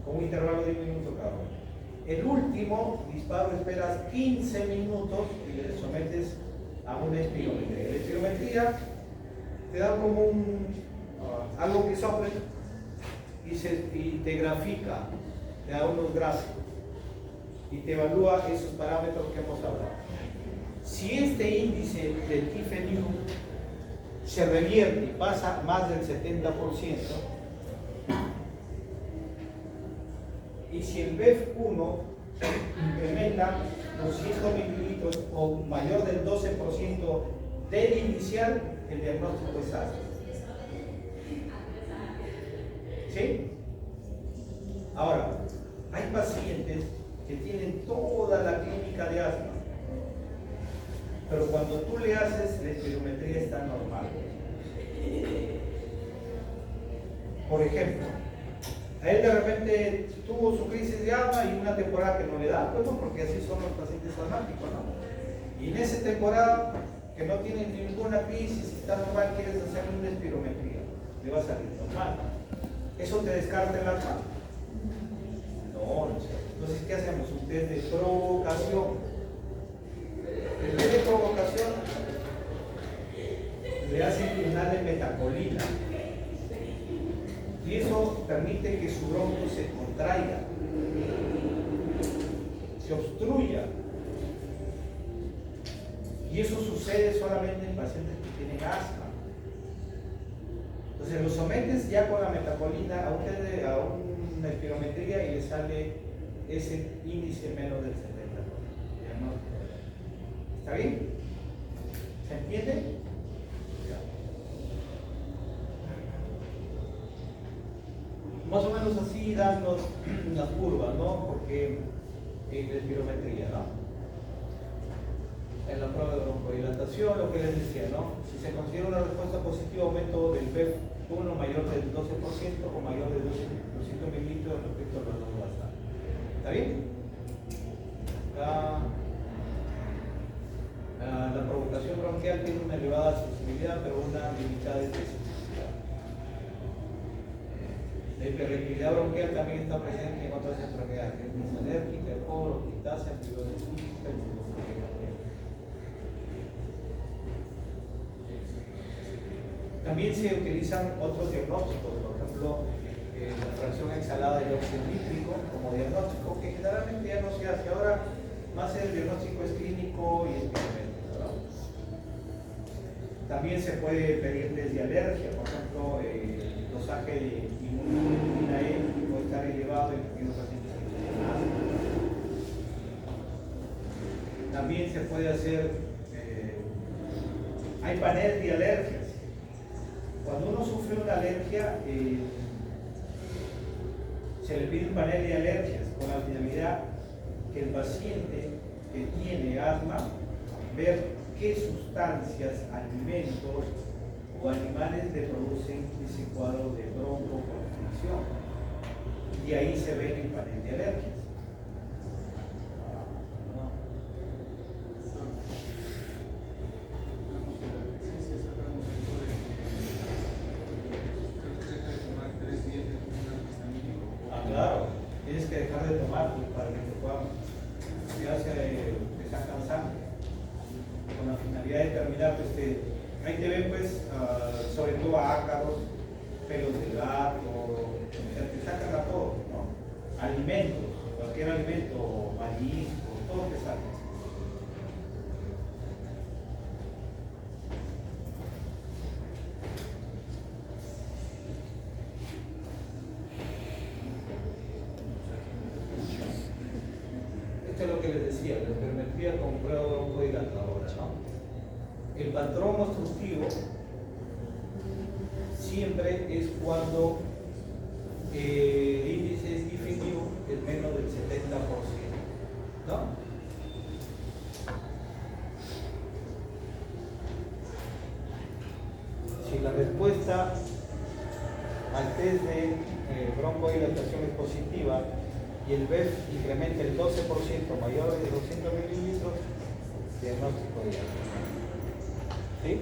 [SPEAKER 1] con un intervalo de 1 minuto cada uno. El último disparo esperas 15 minutos y le sometes a una espirometría. La espirometría te da como algo que sopla y te grafica, te da unos gráficos y te evalúa esos parámetros que hemos hablado. Si este índice de TIFNU se revierte y pasa más del 70%, y si el BEF1 incrementa 200 mililitros o mayor del 12% del inicial, el diagnóstico es asma. ¿Sí? Ahora, hay pacientes que tienen toda la clínica de asma, pero cuando tú le haces la espirometría está normal. Por ejemplo, a él de repente tuvo su crisis de asma y una temporada que no le da, pues no, porque así son los pacientes asmáticos, ¿no? Y en esa temporada que no tiene ninguna crisis, está normal, quieres hacerle una espirometría, le va a salir normal. ¿Eso te descarta el asma? No, no sé. Entonces, ¿qué hacemos? Un test de provocación. El test de provocación le hacen inhalar metacolina. Y eso permite que su bronco se contraiga, se obstruya. Y eso sucede solamente en pacientes que tienen asma. Entonces lo sometes ya con la metacolina a una espirometría y le sale ese índice menos del 70%. ¿Está bien? ¿Se entiende? Más o menos así dan las curvas, ¿no? Porque en la espirometría, ¿no? En la prueba de broncodilatación, lo que les decía, ¿no? Si se considera una respuesta positiva, aumento del BEF1 mayor del 12% o mayor de 200 mililitros respecto a los dos basales. ¿Está bien? La provocación bronquial tiene una elevada sensibilidad, pero una limitada especificidad. La hiperreactividad bronquial también está presente en otras enfermedades, rinitis alérgica, coro, octitacia, fibrosis quística y pulmonía. También se utilizan otros diagnósticos, por ejemplo, la fracción exhalada del óxido nítrico como diagnóstico, que generalmente ya no se hace. Ahora, más el diagnóstico es clínico y experimental, ¿verdad? También se puede pedir test de alergia, por ejemplo, el dosaje de inmunoglobulina E puede estar elevado en aquellos pacientes que tienen asma. También se puede hacer, hay panel de alergias. Cuando uno sufre una alergia, se le pide un panel de alergias con la finalidad que el paciente que tiene asma ver qué sustancias, alimentos o animales le producen ese cuadro de broncoconstricción. Y ahí se ve el panel de alergias. tienes que dejar de tomar pues, para que te puedan, ya te sacan sangre, con la finalidad de terminar, pues ahí te ven pues, sobre todo ácaros, pelos de gato, o sea, te sacan a todo, ¿no? Alimentos, cualquier alimento, marisco, todo te saca. Esto es lo que les decía, la enfermetría con prueba broncodilatadora, ¿no? El patrón obstructivo siempre es cuando el índice es definitivo es menos del 70%, ¿no? Si la respuesta al test de broncodilatación es positiva y el BEF incrementa el 12% mayor de 200 mililitros, diagnóstico de diabetes. ¿Sí?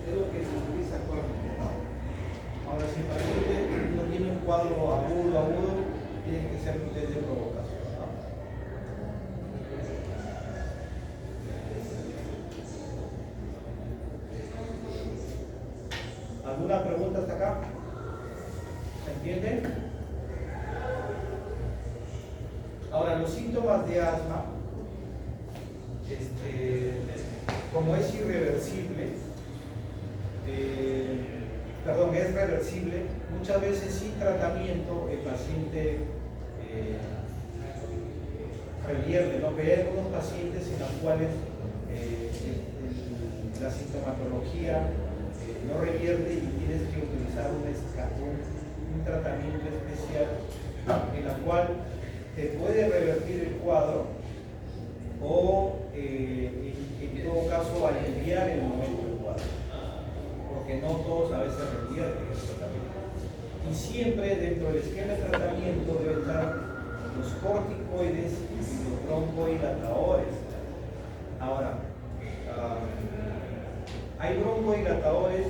[SPEAKER 1] Es lo que se utiliza actualmente, ¿no? Ahora, si el paciente no tiene un cuadro agudo, tiene que ser un test de provocación, ¿no? ¿Alguna pregunta hasta acá? ¿Se entiende? Ahora, los síntomas de asma, como es irreversible, es reversible, muchas veces sin tratamiento el paciente revierte, ¿no? Pero hay algunos pacientes en los cuales la sintomatología no revierte y tienes que utilizar un tratamiento especial en la cual te puede revertir el cuadro o en todo caso aliviar el momento del cuadro, porque no todos a veces revierten el tratamiento. Y siempre dentro del esquema de tratamiento deben estar los corticoides y los broncodilatadores. Ahora, hay broncodilatadores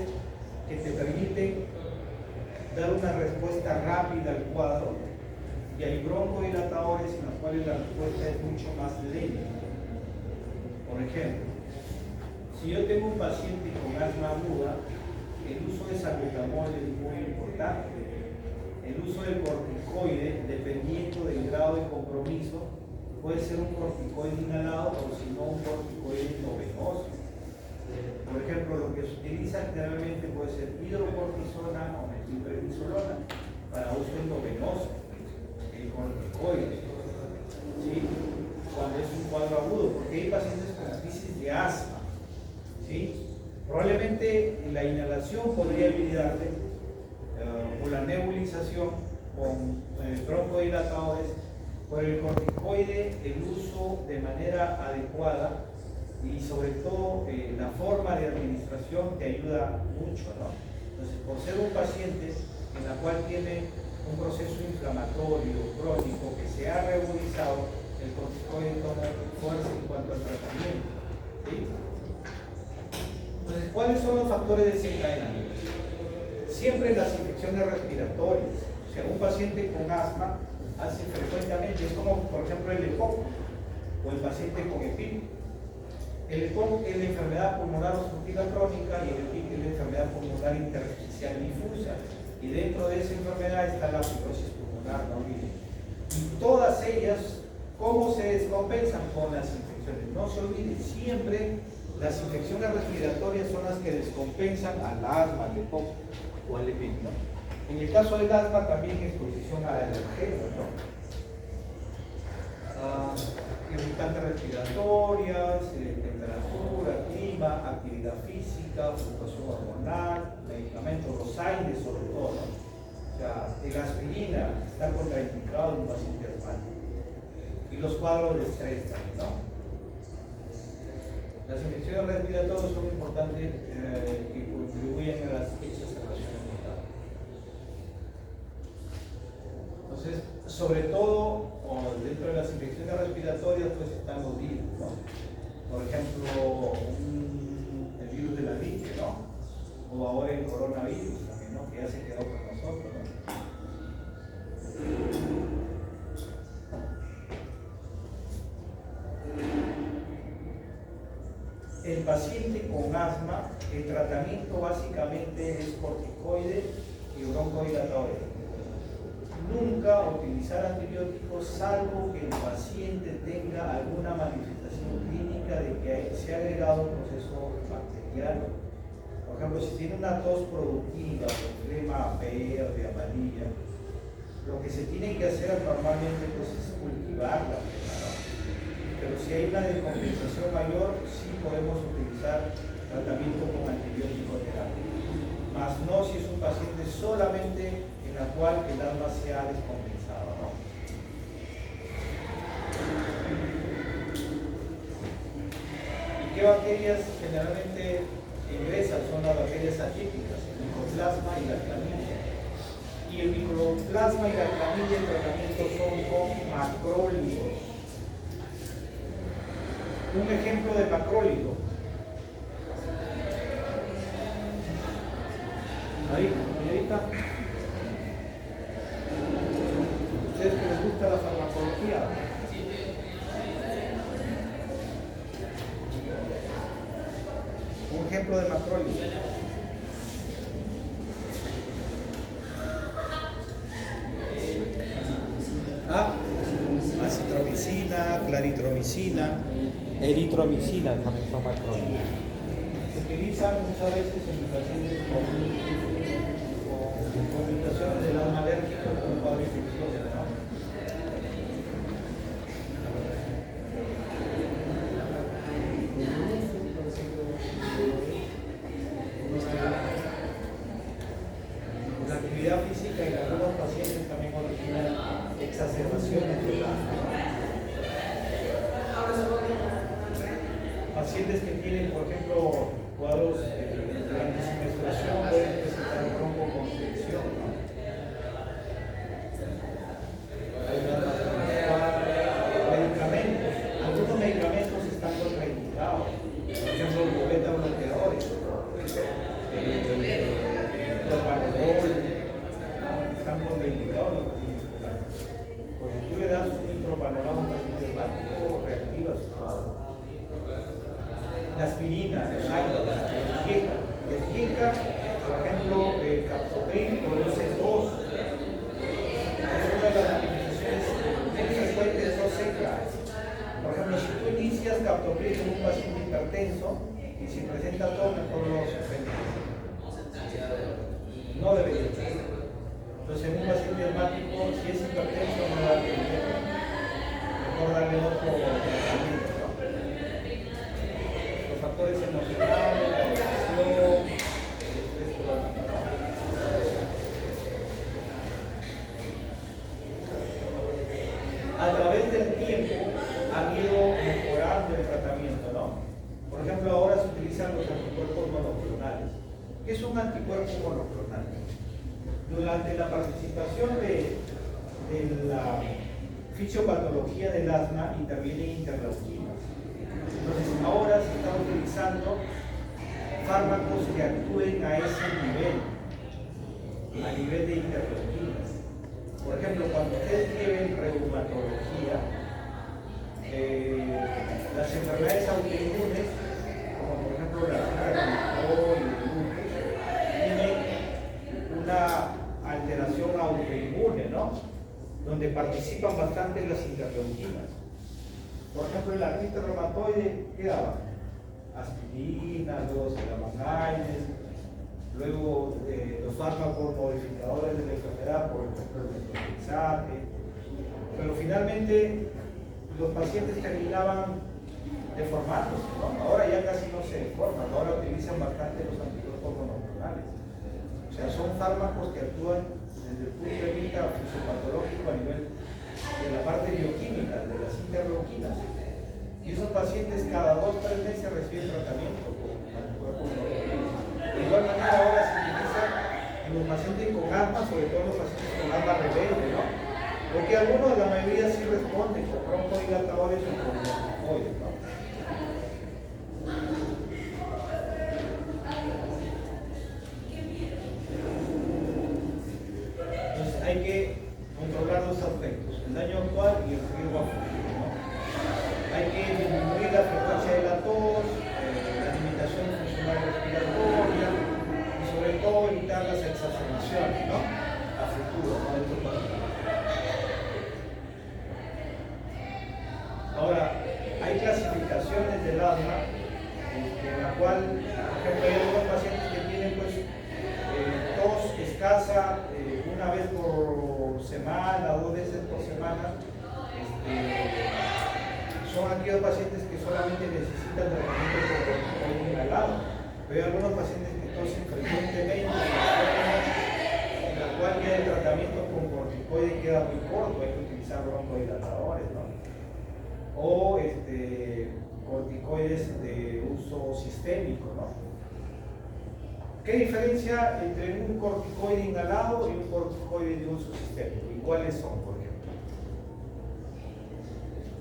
[SPEAKER 1] que te permiten dar una respuesta rápida al cuadro y hay broncodilatadores en los cuales la respuesta es mucho más lenta. Por ejemplo, si yo tengo un paciente con asma aguda, el uso de salbutamol es muy importante. El uso del corticoide, dependiendo del grado de compromiso, puede ser un corticoide inhalado o si no un corticoide endovenoso. Por ejemplo, lo que se utiliza generalmente puede ser hidrocortisona o metilprednisolona para uso endovenoso, el corticoide, ¿sí? Cuando es un cuadro agudo, porque hay pacientes con crisis de asma, ¿sí? Probablemente la inhalación podría ayudarle, o la nebulización con broncodilatadores, por el corticoide, el uso de manera adecuada y sobre todo la forma de administración te ayuda mucho, ¿no? Entonces, por ser un paciente en la cual tiene un proceso inflamatorio crónico que se ha reagudizado, el corticoide toma fuerza en cuanto al tratamiento, ¿sí? Entonces, ¿cuáles son los factores desencadenantes? Siempre las infecciones respiratorias. O sea, un paciente con asma hace frecuentemente, es como por ejemplo el EPOC o el paciente con EPIC. El EPOC es la enfermedad pulmonar obstructiva crónica y el EPIC es la enfermedad pulmonar intersticial difusa. Y dentro de esa enfermedad está la fibrosis pulmonar, ¿no? Y todas ellas, ¿cómo se descompensan? Con las infecciones. No se olviden, siempre las infecciones respiratorias son las que descompensan al asma, al EPOC o al EPIC, ¿no? En el caso del asma también exposición a alergenos, ¿no? Irritantes respiratorias, temperatura, clima, actividad física, fluctuación hormonal, medicamentos, los aires sobre todo, ¿no? O sea, la aspirina está contraindicado en un paciente asmático. Y los cuadros de estrés también, ¿no? Las infecciones respiratorias son importantes y contribuyen a las exacerbaciones mentales. Entonces, sobre todo, dentro de las infecciones respiratorias, pues están los virus, ¿no? Por ejemplo, el virus de la gripe, ¿no? O ahora el coronavirus también, ¿no? Que ya se quedó con nosotros, ¿no? el paciente con asma, el tratamiento básicamente es corticoide y broncodilatadores. Nunca utilizar antibióticos salvo que el paciente tenga alguna manifestación clínica de que se ha agregado un proceso bacteriano. Por ejemplo, si tiene una tos productiva, con flema verde, amarilla, lo que se tiene que hacer normalmente pues, es cultivar la flema, ¿no? Pero si hay una descompensación mayor, sí podemos utilizar tratamiento con antibiótico terapia. Más no si es un paciente solamente en la cual el asma se ha descompensado, ¿no? ¿Y qué bacterias generalmente ingresan? Son las bacterias atípicas, el micoplasma y la clamidia. Y el micoplasma y la clamidia, el tratamiento son con macrólidos. Un ejemplo de macrólido. Ahí, señorita. ¿Ustedes que les gusta la farmacología? Un ejemplo de macrólido. Acitromicina, claritromicina, eritromicina también son macrólidos. Se utilizan muchas veces en pacientes con complicaciones del asma alérgico con un cuadro infeccioso, ¿no? La actividad física en algunos pacientes también origina exacerbaciones del asma. Pacientes que tienen, por ejemplo, cuadros durante su menstruación pueden presentar broncoconstricción, ¿no? Hay medicamentos, algunos medicamentos están contraindicados, por ejemplo, los beta bloqueadores, propanolol, están contraindicados los pacientes. Porque si tú le das un propanolol a un paciente asmático, reactiva su cuadro. La aspirina, el GIECA, por ejemplo, el captopril produce dos. Es una de las manifestaciones muy frecuentes de tos seca. Por ejemplo, si tú inicias captopril en un paciente hipertenso y si presenta tos, mejor lo suspendes. No debería ser. Entonces, en un paciente asmático, si es hipertenso, no darle el GIECA. Mejor darle otro tratamiento. Factores emocionales, la depresión, el estrés crónico. A través del tiempo han ido mejorando el tratamiento, ¿no? Por ejemplo, ahora se utilizan los anticuerpos monoclonales. ¿Qué es un anticuerpo monoclonal? Durante la participación de la fisiopatología del asma intervienen interleuquinas. Entonces ahora se está utilizando fármacos que actúen a ese nivel de interleuquinas. Por ejemplo, cuando ustedes lleven reumatología, las enfermedades autoinmunes, como por ejemplo la reumatoide y el lupus, tienen una alteración autoinmune, ¿no? Donde participan bastante las interleuquinas. Por ejemplo, el artritis reumatoide, ¿qué daba? Aspirina, luego celamagnines, luego los fármacos modificadores de la enfermedad, por ejemplo, el metotrexate. Pero finalmente los pacientes terminaban deformándose, ¿no? Ahora ya casi no se deforman, ahora utilizan bastante los anticuerpos monoclonales. O sea, son fármacos que actúan desde el punto de vista fisiopatológico a nivel de la parte bioquímica, de las interleuquinas. Y esos pacientes cada 2 o 3 meses reciben tratamiento con anticuerpos monoclonales. De igual manera ahora se utiliza en los pacientes con asma, sobre todo los pacientes con asma rebelde, ¿no? Porque algunos, la mayoría sí responden con broncodilatadores o con corticoides, ¿no? Entonces hay que controlar dos aspectos, el daño actual y el riesgo a futuro, ¿no? Hay que disminuir la frecuencia de la tos, exacerbaciones, ¿no? A futuro, ¿no? Esto para- Ahora, hay clasificaciones del asma en la cual, por ejemplo, hay algunos pacientes que tienen pues, tos escasa una vez por semana, 2 veces por semana. Son aquellos pacientes que solamente necesitan tratamiento con corticoide inhalado. Pero hay algunos pacientes que tosen frecuentemente, en la cual ya el tratamiento con corticoide queda muy corto, hay que utilizar broncodilatadores, ¿no? O corticoides de uso sistémico, ¿no? ¿Qué diferencia entre un corticoide inhalado y un corticoide de uso sistémico? ¿Y cuáles son, por ejemplo?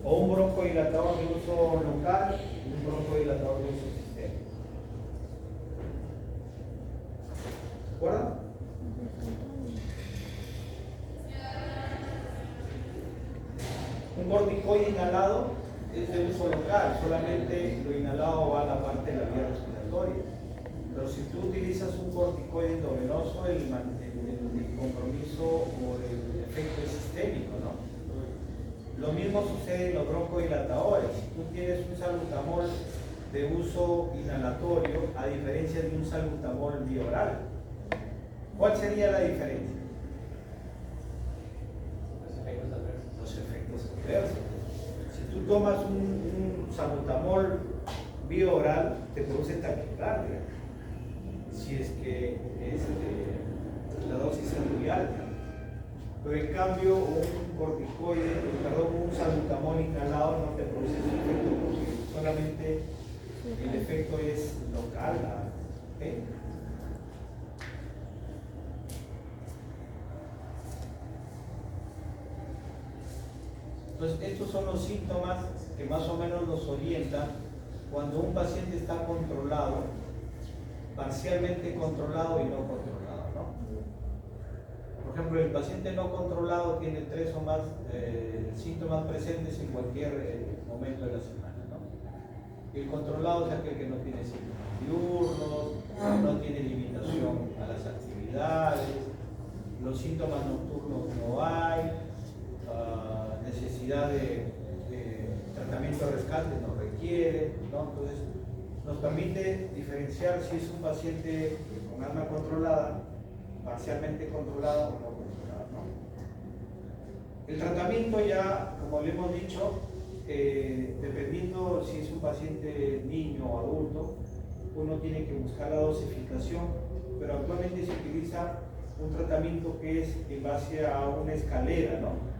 [SPEAKER 1] O un broncodilatador de uso local y un broncodilatador de uso sistémico. ¿De acuerdo? Un corticoide inhalado es de uso local, solamente lo inhalado va a la parte de la vía respiratoria. Pero si tú utilizas un corticoide endovenoso, el compromiso o el efecto es sistémico, ¿no? Lo mismo sucede en los broncodilatadores. Si tú tienes un salbutamol de uso inhalatorio, a diferencia de un salbutamol bioral, ¿cuál sería la diferencia? Los efectos adversos. Si tú tomas un salbutamol bioral, te produce taquicardia. Si es que la dosis es muy alta. Pero en cambio, un corticoide, un salbutamol inhalado no te produce ese efecto porque solamente el efecto es local. ¿Okay? Entonces, estos son los síntomas que más o menos nos orientan cuando un paciente está controlado, parcialmente controlado y no controlado, ¿no? Por ejemplo, el paciente no controlado tiene 3 o más síntomas presentes en cualquier momento de la semana, ¿no? El controlado es aquel que no tiene síntomas diurnos, no tiene limitación a las actividades, los síntomas nocturnos no hay, necesidad de tratamiento de rescate no requiere, ¿no? Entonces, nos permite diferenciar si es un paciente con asma controlada, parcialmente controlada o no controlada, ¿no? El tratamiento ya, como le hemos dicho, dependiendo si es un paciente niño o adulto, uno tiene que buscar la dosificación, pero actualmente se utiliza un tratamiento que es en base a una escalera, ¿no?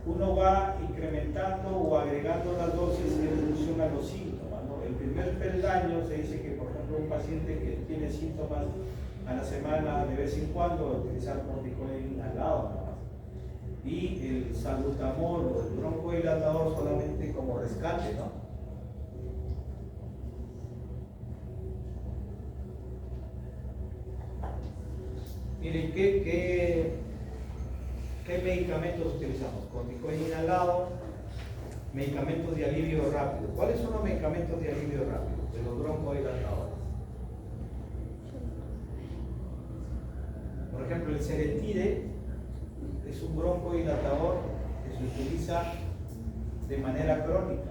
[SPEAKER 1] Uno va incrementando o agregando las dosis en función a los síntomas, ¿no? El primer peldaño se dice que, por ejemplo, un paciente que tiene síntomas a la semana de vez en cuando va a utilizar corticoide inhalado nada más. Y el salbutamol o el broncodilatador solamente como rescate, ¿no? Miren, ¿qué medicamentos utilizamos? Corticoide inhalado, medicamentos de alivio rápido. ¿Cuáles son los medicamentos de alivio rápido? De los broncodilatadores. Por ejemplo, el Seretide es un broncodilatador que se utiliza de manera crónica.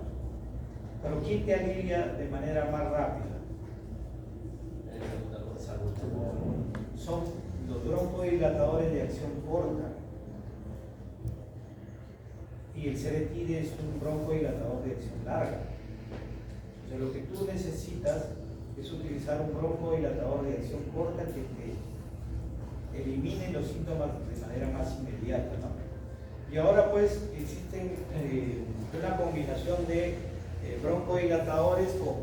[SPEAKER 1] Pero ¿quién te alivia de manera más rápida? Son los broncodilatadores de acción corta. Y el Seretide es un broncodilatador de acción larga. O sea, lo que tú necesitas es utilizar un broncodilatador de acción corta que te elimine los síntomas de manera más inmediata, ¿no? Y ahora pues existen una combinación de broncodilatadores con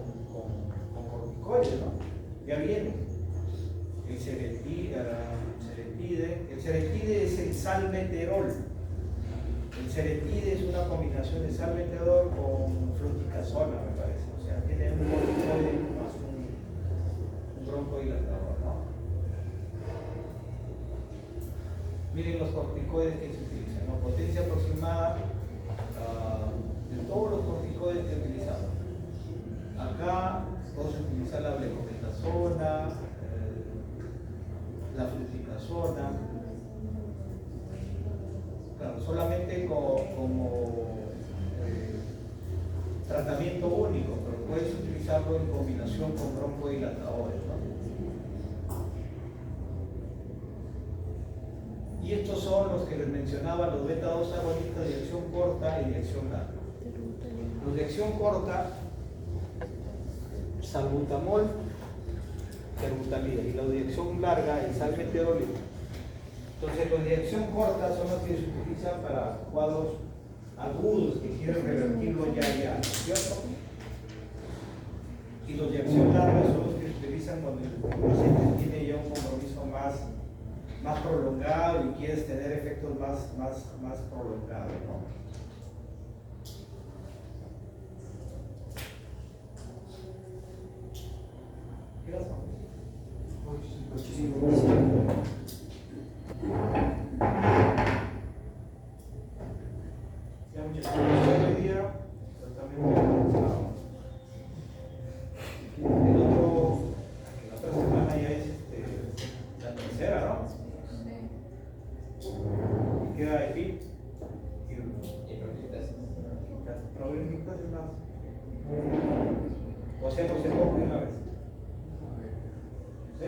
[SPEAKER 1] corticoides, ¿no? Ya viene el Seretide es el salmeterol. El Seretide es una combinación de salmeterol con fluticasona, me parece. O sea, tiene un corticoide más un broncodilatador, ¿no? Miren los corticoides que se utilizan, ¿no? Potencia aproximada de todos los corticoides que utilizamos. Acá vamos a utilizar la blecometasona, la fluticasona, claro, solamente como tratamiento único, pero puedes utilizarlo en combinación con broncodilatadores, ¿no? Y estos son los que les mencionaba, los beta-2 agonistas de acción corta y de acción larga. Los de acción corta, salbutamol, terbutalina, y los de acción larga, el salmeterol. Entonces, los de acción corta son los que se utilizan para cuadros agudos que quieren revertirlo ya, ¿no es cierto? Y los de acción larga son los que se utilizan cuando el paciente tiene ya un compromiso más prolongado y quieres tener efectos más prolongados, ¿no? ¿Qué razón? Ya muchas gracias hoy día, pero también la otra semana ya es la tercera, ¿no? Y queda EPI y problemas más. O hacemos el poco de una vez. ¿Sí?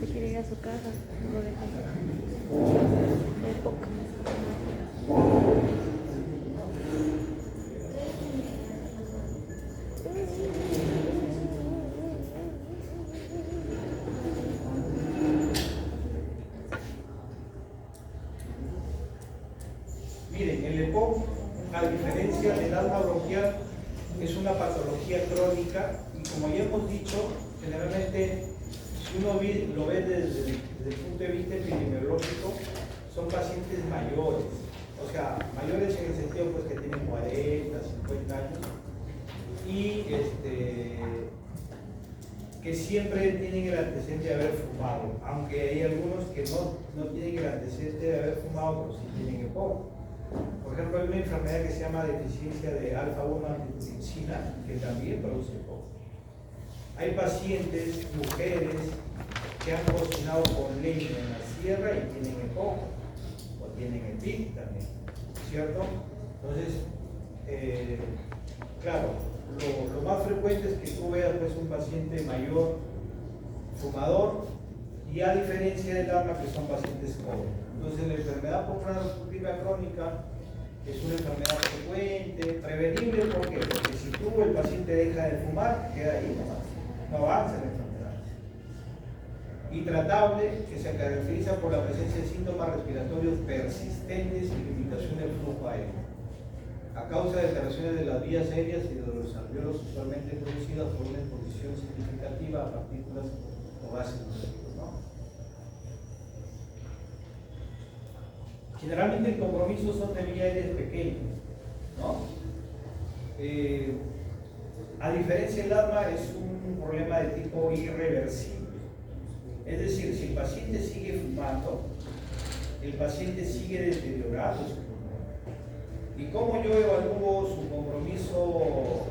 [SPEAKER 3] Se quiere ir a su casa, lo deja. Es poco.
[SPEAKER 1] Miren, el EPOC, a diferencia del asma bronquial, es una patología crónica y como ya hemos dicho, generalmente, si uno lo ve desde el punto de vista epidemiológico, son pacientes mayores, o sea, mayores en el sentido pues, que tienen 40, 50 años y que siempre tienen el antecedente de haber fumado, aunque hay algunos que no tienen el antecedente de haber fumado, pero sí tienen EPOC. Por ejemplo, hay una enfermedad que se llama deficiencia de alfa-1 antitrypsina, que también produce EPOC. Hay pacientes, mujeres, que han cocinado con leña en la sierra y tienen EPOC, o tienen EPIC también, ¿cierto? Entonces, claro, lo más frecuente es que tú veas pues, un paciente mayor, fumador, y a diferencia del asma, que son pacientes jóvenes. Entonces, la enfermedad pulmonar obstructiva crónica es una enfermedad frecuente, prevenible, ¿por qué? Porque si tú, el paciente, deja de fumar, queda ahí nomás, no avanza la enfermedad. Y tratable, que se caracteriza por la presencia de síntomas respiratorios persistentes y limitación del flujo aéreo, a causa de alteraciones de las vías aéreas y de los alveolos usualmente producidas por una exposición significativa a partículas o gases nocivos, ¿no? Generalmente el compromiso son de vía aérea pequeños, ¿no? A diferencia del asma es un problema de tipo irreversible. Es decir, si el paciente sigue fumando, el paciente sigue deteriorando su pulmón. ¿Y cómo yo evalúo su compromiso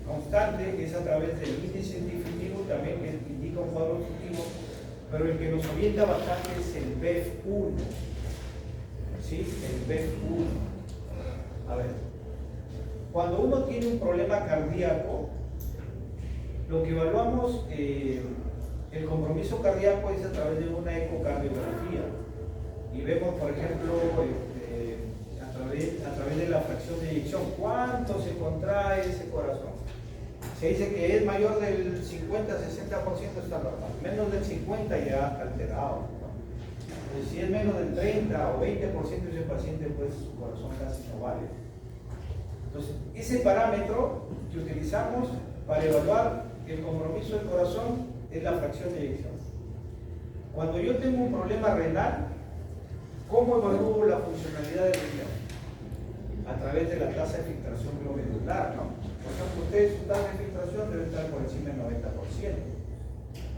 [SPEAKER 1] constante? Es a través del índice definitivo, también que indica un cuadro obstructivo, pero el que nos orienta bastante es el BEF1. ¿Sí? El BEF1. A ver, cuando uno tiene un problema cardíaco, lo que evaluamos, el compromiso cardíaco es a través de una ecocardiografía. Y vemos, por ejemplo, a través de la fracción de eyección, cuánto se contrae ese corazón. Se dice que es mayor del 50-60% está normal, menos del 50% ya está alterado, ¿no? Entonces, si es menos del 30 o 20% ese paciente, pues su corazón casi no vale. Entonces, ese parámetro que utilizamos para evaluar el compromiso del corazón es la fracción de eyección. Cuando yo tengo un problema renal, ¿cómo evalúo la funcionalidad del riñón? A través de la tasa de filtración glomerular, ¿no? Por ejemplo, ustedes su tasa de filtración debe estar por encima del 90%,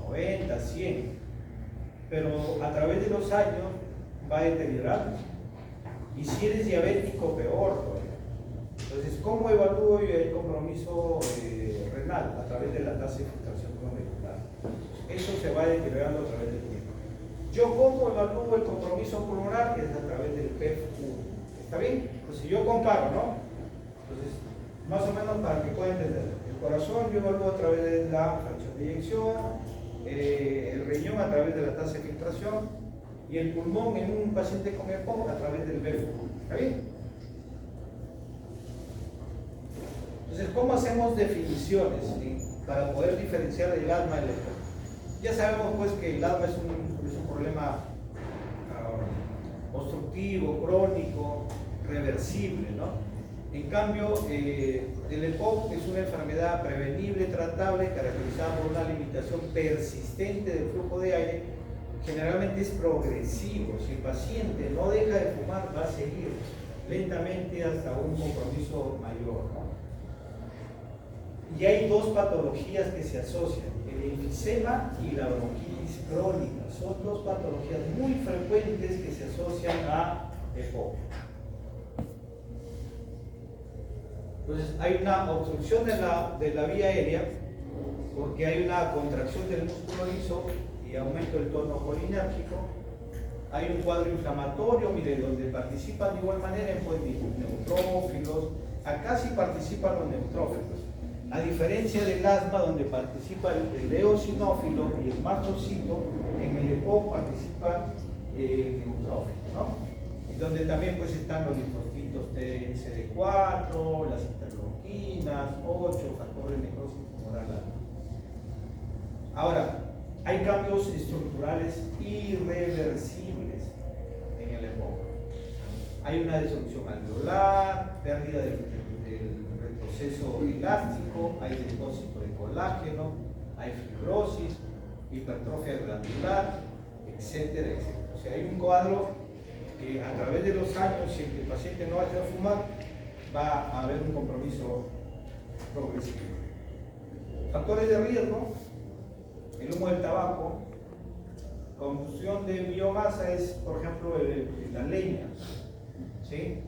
[SPEAKER 1] 90, 100. Pero a través de los años va a deteriorar. Y si eres diabético, peor todavía. Entonces, ¿cómo evalúo yo el compromiso renal? A través de la tasa de filtración glomerular. Eso se va deteriorando a través del tiempo. Yo, ¿cómo evalúo el compromiso pulmonar? Es a través del PEF1. ¿Está bien? Pues si yo comparo, ¿no? Entonces, más o menos para que puedan entender. El corazón yo evalúo a través de la fracción de eyección, el riñón a través de la tasa de filtración y el pulmón en un paciente con EPOC a través del PEF1. ¿Está bien? Entonces, ¿cómo hacemos definiciones para poder diferenciar el asma del EPOC? Ya sabemos pues que el asma es un problema obstructivo, crónico, reversible, ¿no? En cambio, el EPOC es una enfermedad prevenible, tratable, caracterizada por una limitación persistente del flujo de aire. Generalmente es progresivo. Si el paciente no deja de fumar, va a seguir lentamente hasta un compromiso mayor, ¿no? Y hay dos patologías que se asocian, el enfisema y la bronquitis crónica. Son dos patologías muy frecuentes que se asocian a EPOC. Entonces hay una obstrucción de la vía aérea porque hay una contracción del músculo liso y aumento del tono colinérgico. Hay un cuadro inflamatorio, mire, donde participan de igual manera pues, neutrófilos. Acá sí participan los neutrófilos. A diferencia del asma, donde participa el eosinófilo y el mastocito, en el EPOC participa el neutrófilo, ¿no? Y donde también pues están los linfocitos CD4, las interleuquinas, 8, factores de necrosis tumoral. Ahora, hay cambios estructurales irreversibles en el EPOC. Hay una disolución alveolar, pérdida del retroceso elástico, hay depósito de colágeno, hay fibrosis, hipertrofia glandular, etcétera, etcétera. O sea, hay un cuadro que a través de los años, si el paciente no deja de fumar, va a haber un compromiso progresivo. Factores de riesgo: el humo del tabaco, combustión de biomasa es, por ejemplo, la leña, ¿sí?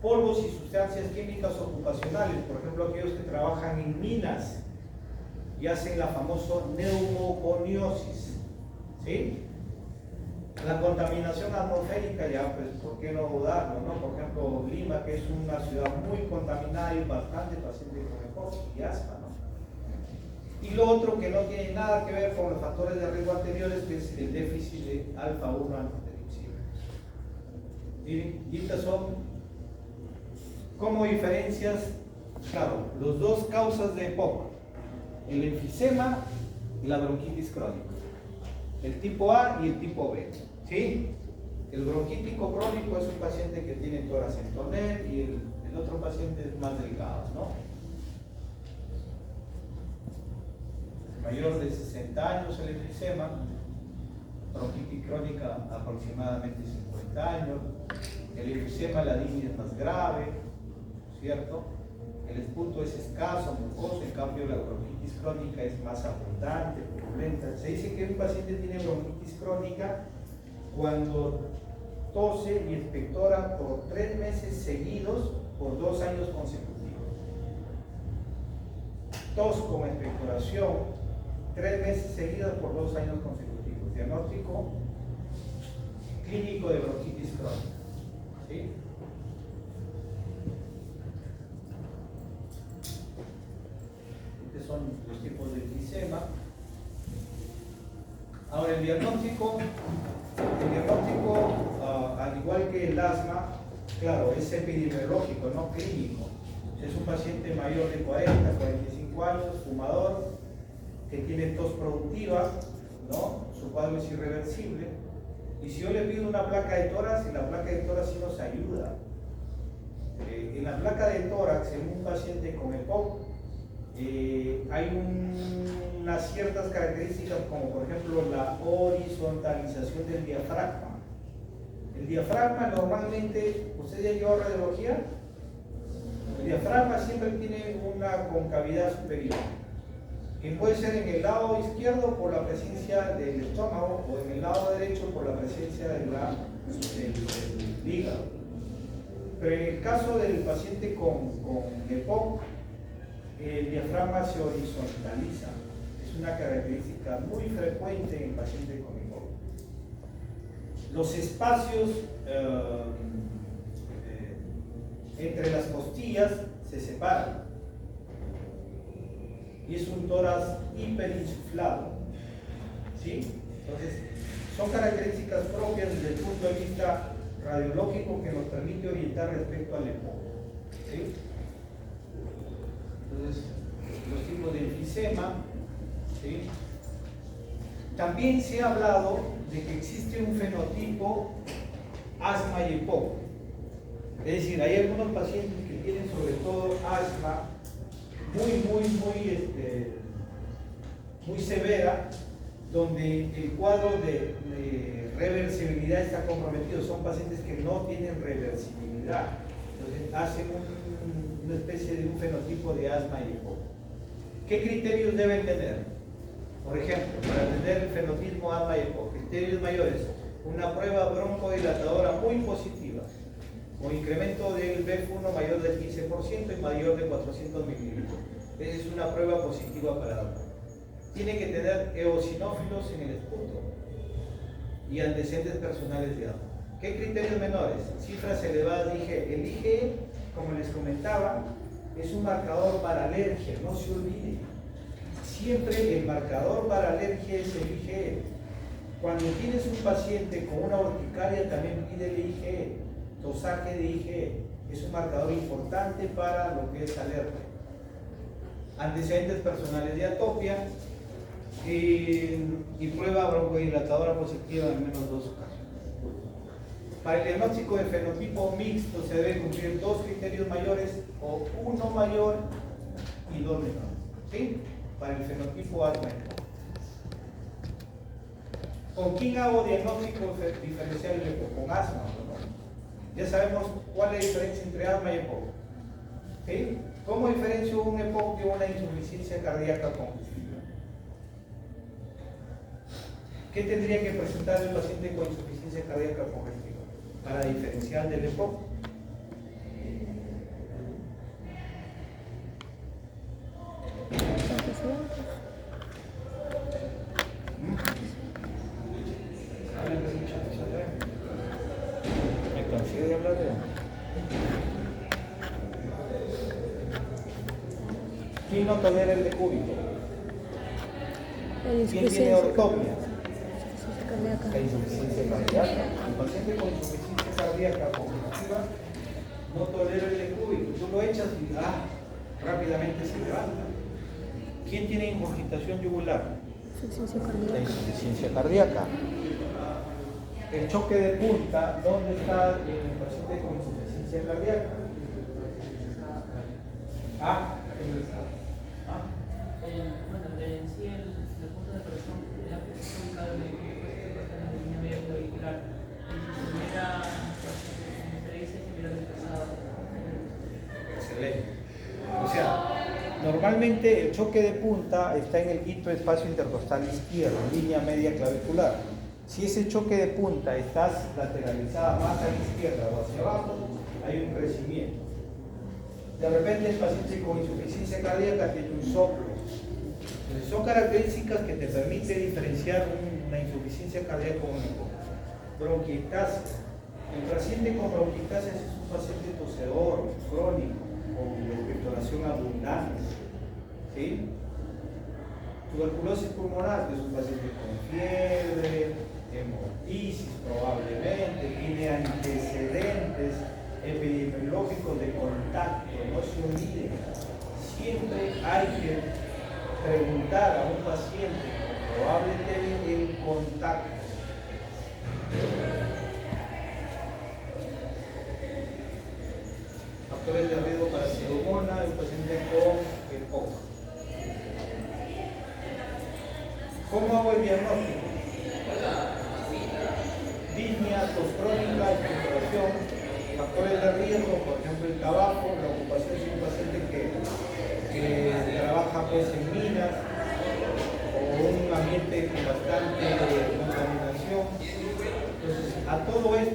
[SPEAKER 1] Polvos y sustancias químicas ocupacionales, por ejemplo, aquellos que trabajan en minas y hacen la famosa neumoconiosis, ¿sí? La contaminación atmosférica, ya, pues, ¿por qué no dudarlo, no? Por ejemplo, Lima, que es una ciudad muy contaminada y bastante pacientes con EPOC y asma, ¿no? Y lo otro que no tiene nada que ver con los factores de riesgo anteriores, que es el déficit de alfa-1 antitrypsina. Y estas son como diferencias, claro, los dos causas de EPOC, el enfisema y la bronquitis crónica, el tipo A y el tipo B, ¿sí? El bronquítico crónico es un paciente que tiene tórax en tonel y el otro paciente es más delgado, ¿no? Mayor de 60 años el enfisema, bronquitis crónica aproximadamente 50 años, el enfisema, la anemia es más grave, ¿cierto? El esputo es escaso, mucoso, en cambio la bronquitis crónica es más abundante, purulenta. Se dice que un paciente tiene bronquitis crónica cuando tose y expectora por 3 meses seguidos por 2 años consecutivos. Tos con expectoración, 3 meses seguidos por 2 años consecutivos. Diagnóstico clínico de bronquitis crónica, ¿sí? Son los tipos de enfisema. Ahora el diagnóstico al igual que el asma, claro, es epidemiológico, no clínico. Es un paciente mayor de 40, 45 años, fumador, que tiene tos productiva, ¿no? Su cuadro es irreversible. Y si yo le pido una placa de tórax, y la placa de tórax sí nos ayuda. En la placa de tórax, en un paciente con EPOC, hay unas ciertas características como por ejemplo la horizontalización del diafragma. El diafragma normalmente, ¿usted ya llevó radiología? El diafragma siempre tiene una concavidad superior. que puede ser en el lado izquierdo por la presencia del estómago o en el lado derecho por la presencia del hígado. Pero en el caso del paciente con EPOC, el diafragma se horizontaliza. Es una característica muy frecuente en el paciente con EPOC. Los espacios entre las costillas se separan y es un tórax hiperinsuflado, ¿sí? Entonces, son características propias desde el punto de vista radiológico que nos permite orientar respecto al EPOC, ¿sí? Entonces, los tipos de enfisema, ¿sí? También se ha hablado de que existe un fenotipo asma y EPOC. Es decir, hay algunos pacientes que tienen sobre todo asma muy severa, donde el cuadro de reversibilidad está comprometido. Son pacientes que no tienen reversibilidad. Entonces hacen una especie de un fenotipo de asma y EPOC. ¿Qué criterios deben tener? Por ejemplo, para tener el fenotipo asma y EPOC, criterios mayores: una prueba broncodilatadora muy positiva, con incremento del BF1 mayor del 15% y mayor de 400 mililitros. Esa es una prueba positiva para asma. Tiene que tener eosinófilos en el esputo y antecedentes personales de asma. ¿Qué criterios menores? Cifras elevadas de IgE. El IgE, como les comentaba, es un marcador para alergia, no se olvide. Siempre el marcador para alergia es el IgE. Cuando tienes un paciente con una urticaria, también pide el IgE, dosaje de IgE. Es un marcador importante para lo que es alergia. Antecedentes personales de atopia y prueba broncodilatadora positiva en al menos 2 casos. Para el diagnóstico del fenotipo mixto se deben cumplir 2 criterios mayores o 1 mayor y 2 menores, ¿sí? Para el fenotipo asma. ¿Con quién hago diagnóstico diferencial de EPOC? Con asma, ¿no? Ya sabemos cuál es la diferencia entre asma y EPOC, ¿sí? ¿Cómo diferencio un EPOC de una insuficiencia cardíaca congestiva? ¿Qué tendría que presentar el paciente con insuficiencia cardíaca congestiva para diferenciar del EPOC? ¿Me consigo de hablar de? ¿Quién no tolera el decúbito? ¿Quién tiene ortopia? La insuficiencia cardíaca. El paciente con insuficiencia cardíaca congestiva no tolera el decúbito. Tú lo echas y rápidamente se levanta. ¿Quién tiene ingurgitación yugular? La insuficiencia cardíaca. El choque de punta, ¿dónde está el paciente con insuficiencia cardíaca?
[SPEAKER 4] Bueno, en sí el punto de presión de la presión de la línea media clavicular, y si se dice que mira desplazado.
[SPEAKER 1] Excelente. O sea, normalmente el choque de punta está en el quinto espacio intercostal izquierdo, línea media clavicular. Si ese choque de punta está lateralizada más a la izquierda o hacia abajo, hay un crecimiento. De repente el paciente con insuficiencia cardíaca tiene un soplo. Entonces, son características que te permiten diferenciar una insuficiencia cardíaca con bronquiectasis. El paciente con bronquiectasis es un paciente tosedor, crónico, con expectoración abundante, ¿sí? Tuberculosis pulmonar, que es un paciente con fiebre, hemorroisis probablemente, tiene antecedentes epidemiológicos de contacto. No se olviden, siempre hay que preguntar a un paciente con probable TB el contacto. Factores de riesgo para pseudomonas, el paciente con EPOC. ¿Cómo hago el diagnóstico? Disnea, tos crónica, expectoración, factores de riesgo, por ejemplo el tabaco, la ocupación de un paciente que trabaja pues en minas,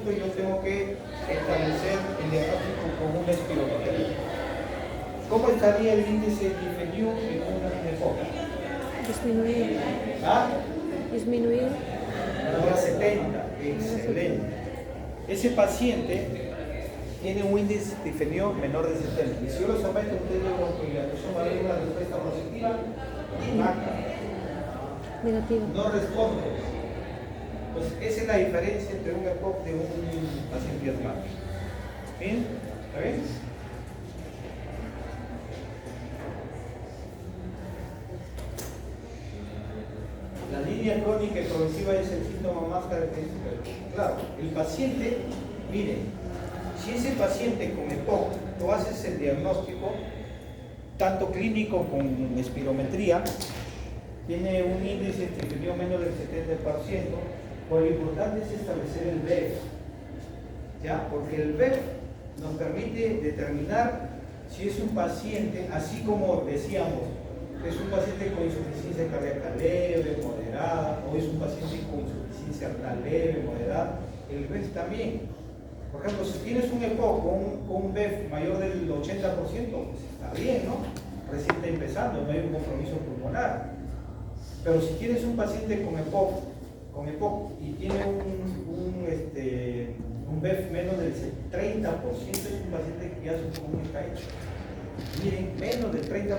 [SPEAKER 1] momento yo tengo que establecer el diagnóstico con una espirometría. ¿Cómo estaría el índice difendium en una EPOC?
[SPEAKER 3] Disminuido.
[SPEAKER 1] ¿Ah?
[SPEAKER 3] Disminuido.
[SPEAKER 1] Menor a 70, excelente. Ese paciente tiene un índice difendium menor de 70. Y si yo lo someto a un test de broncoilatación, va a haber una respuesta positiva,
[SPEAKER 3] Negativo.
[SPEAKER 1] no responde. Pues esa es la diferencia entre un EPOC de un paciente asmático. ¿Bien? ¿Está bien? La línea crónica y progresiva es el síntoma más característico. Claro, el paciente, miren, si ese paciente con EPOC, tú haces el diagnóstico, tanto clínico con espirometría, tiene un índice difendium menos del 70%, pues lo importante es establecer el VEF, ¿ya? Porque el VEF nos permite determinar si es un paciente, así como decíamos, es un paciente con insuficiencia cardíaca leve, moderada, o es un paciente con insuficiencia renal leve, moderada, el VEF también. Por ejemplo, si tienes un EPOC con un VEF mayor del 80%, pues está bien, ¿no? Recién está empezando, no hay un compromiso pulmonar. Pero si tienes un paciente con EPOC y tiene un VEF menos del 30%, es un paciente que ya su pulmón está hecho. Miren, menos del 30% es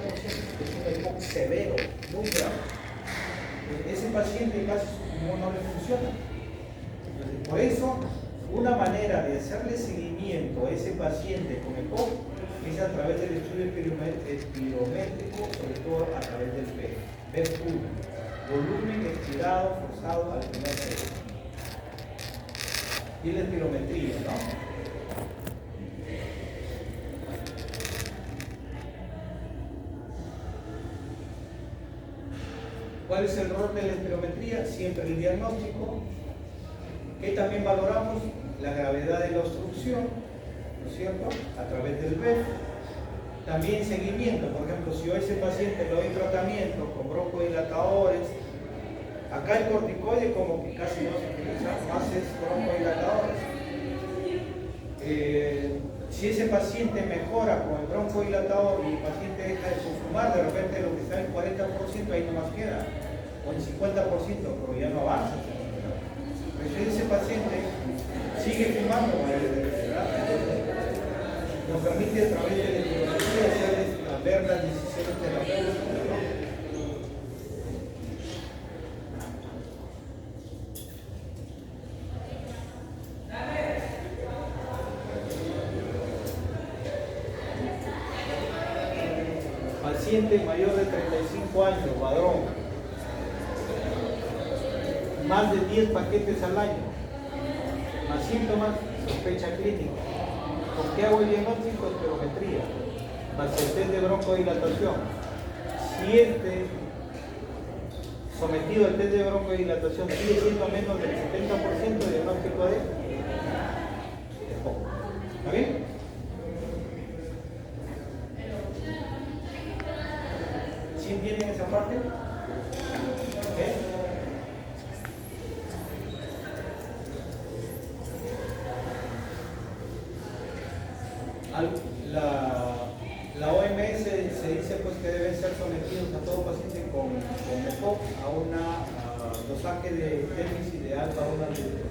[SPEAKER 1] un EPOC severo, muy grave. Ese paciente casi su pulmón no le funciona. Entonces, por eso, una manera de hacerle seguimiento a ese paciente con EPOC es a través del estudio espirométrico, sobre todo a través del VEF1, volumen expirado forzado al primer cerebro. Y la espirometría, ¿no? ¿Cuál es el rol de la espirometría? Siempre el diagnóstico. ¿Qué también valoramos? La gravedad de la obstrucción, ¿no es cierto? A través del VEF. También seguimiento, por ejemplo, si yo a ese paciente le doy tratamiento con broncodilatadores, acá el corticoide como que casi no se utiliza, más es broncodilatadores. Si ese paciente mejora con el broncodilatador y el paciente deja de consumar, de repente lo que está en 40% ahí nomás queda, o en 50%, pero ya no avanza. Pero si ese paciente sigue fumando, nos permite a través de la espirometría ver las decisiones terapéuticas, ¿no? Paciente mayor de 35 años, varón, más de 10 paquetes al año, más síntomas, sospecha clínica. ¿Con qué hago el diagnóstico? Espirometría, más el test de broncodilatación. Si sometido al test de broncodilatación sigue siendo menos del 70% de diagnóstico de EPOC. ¿Está bien? ¿Sí entienden esa parte? ¿Okay? La OMS se dice pues que deben ser sometidos a todo paciente con EPOC a una dosaje de déficit de alfa a una de.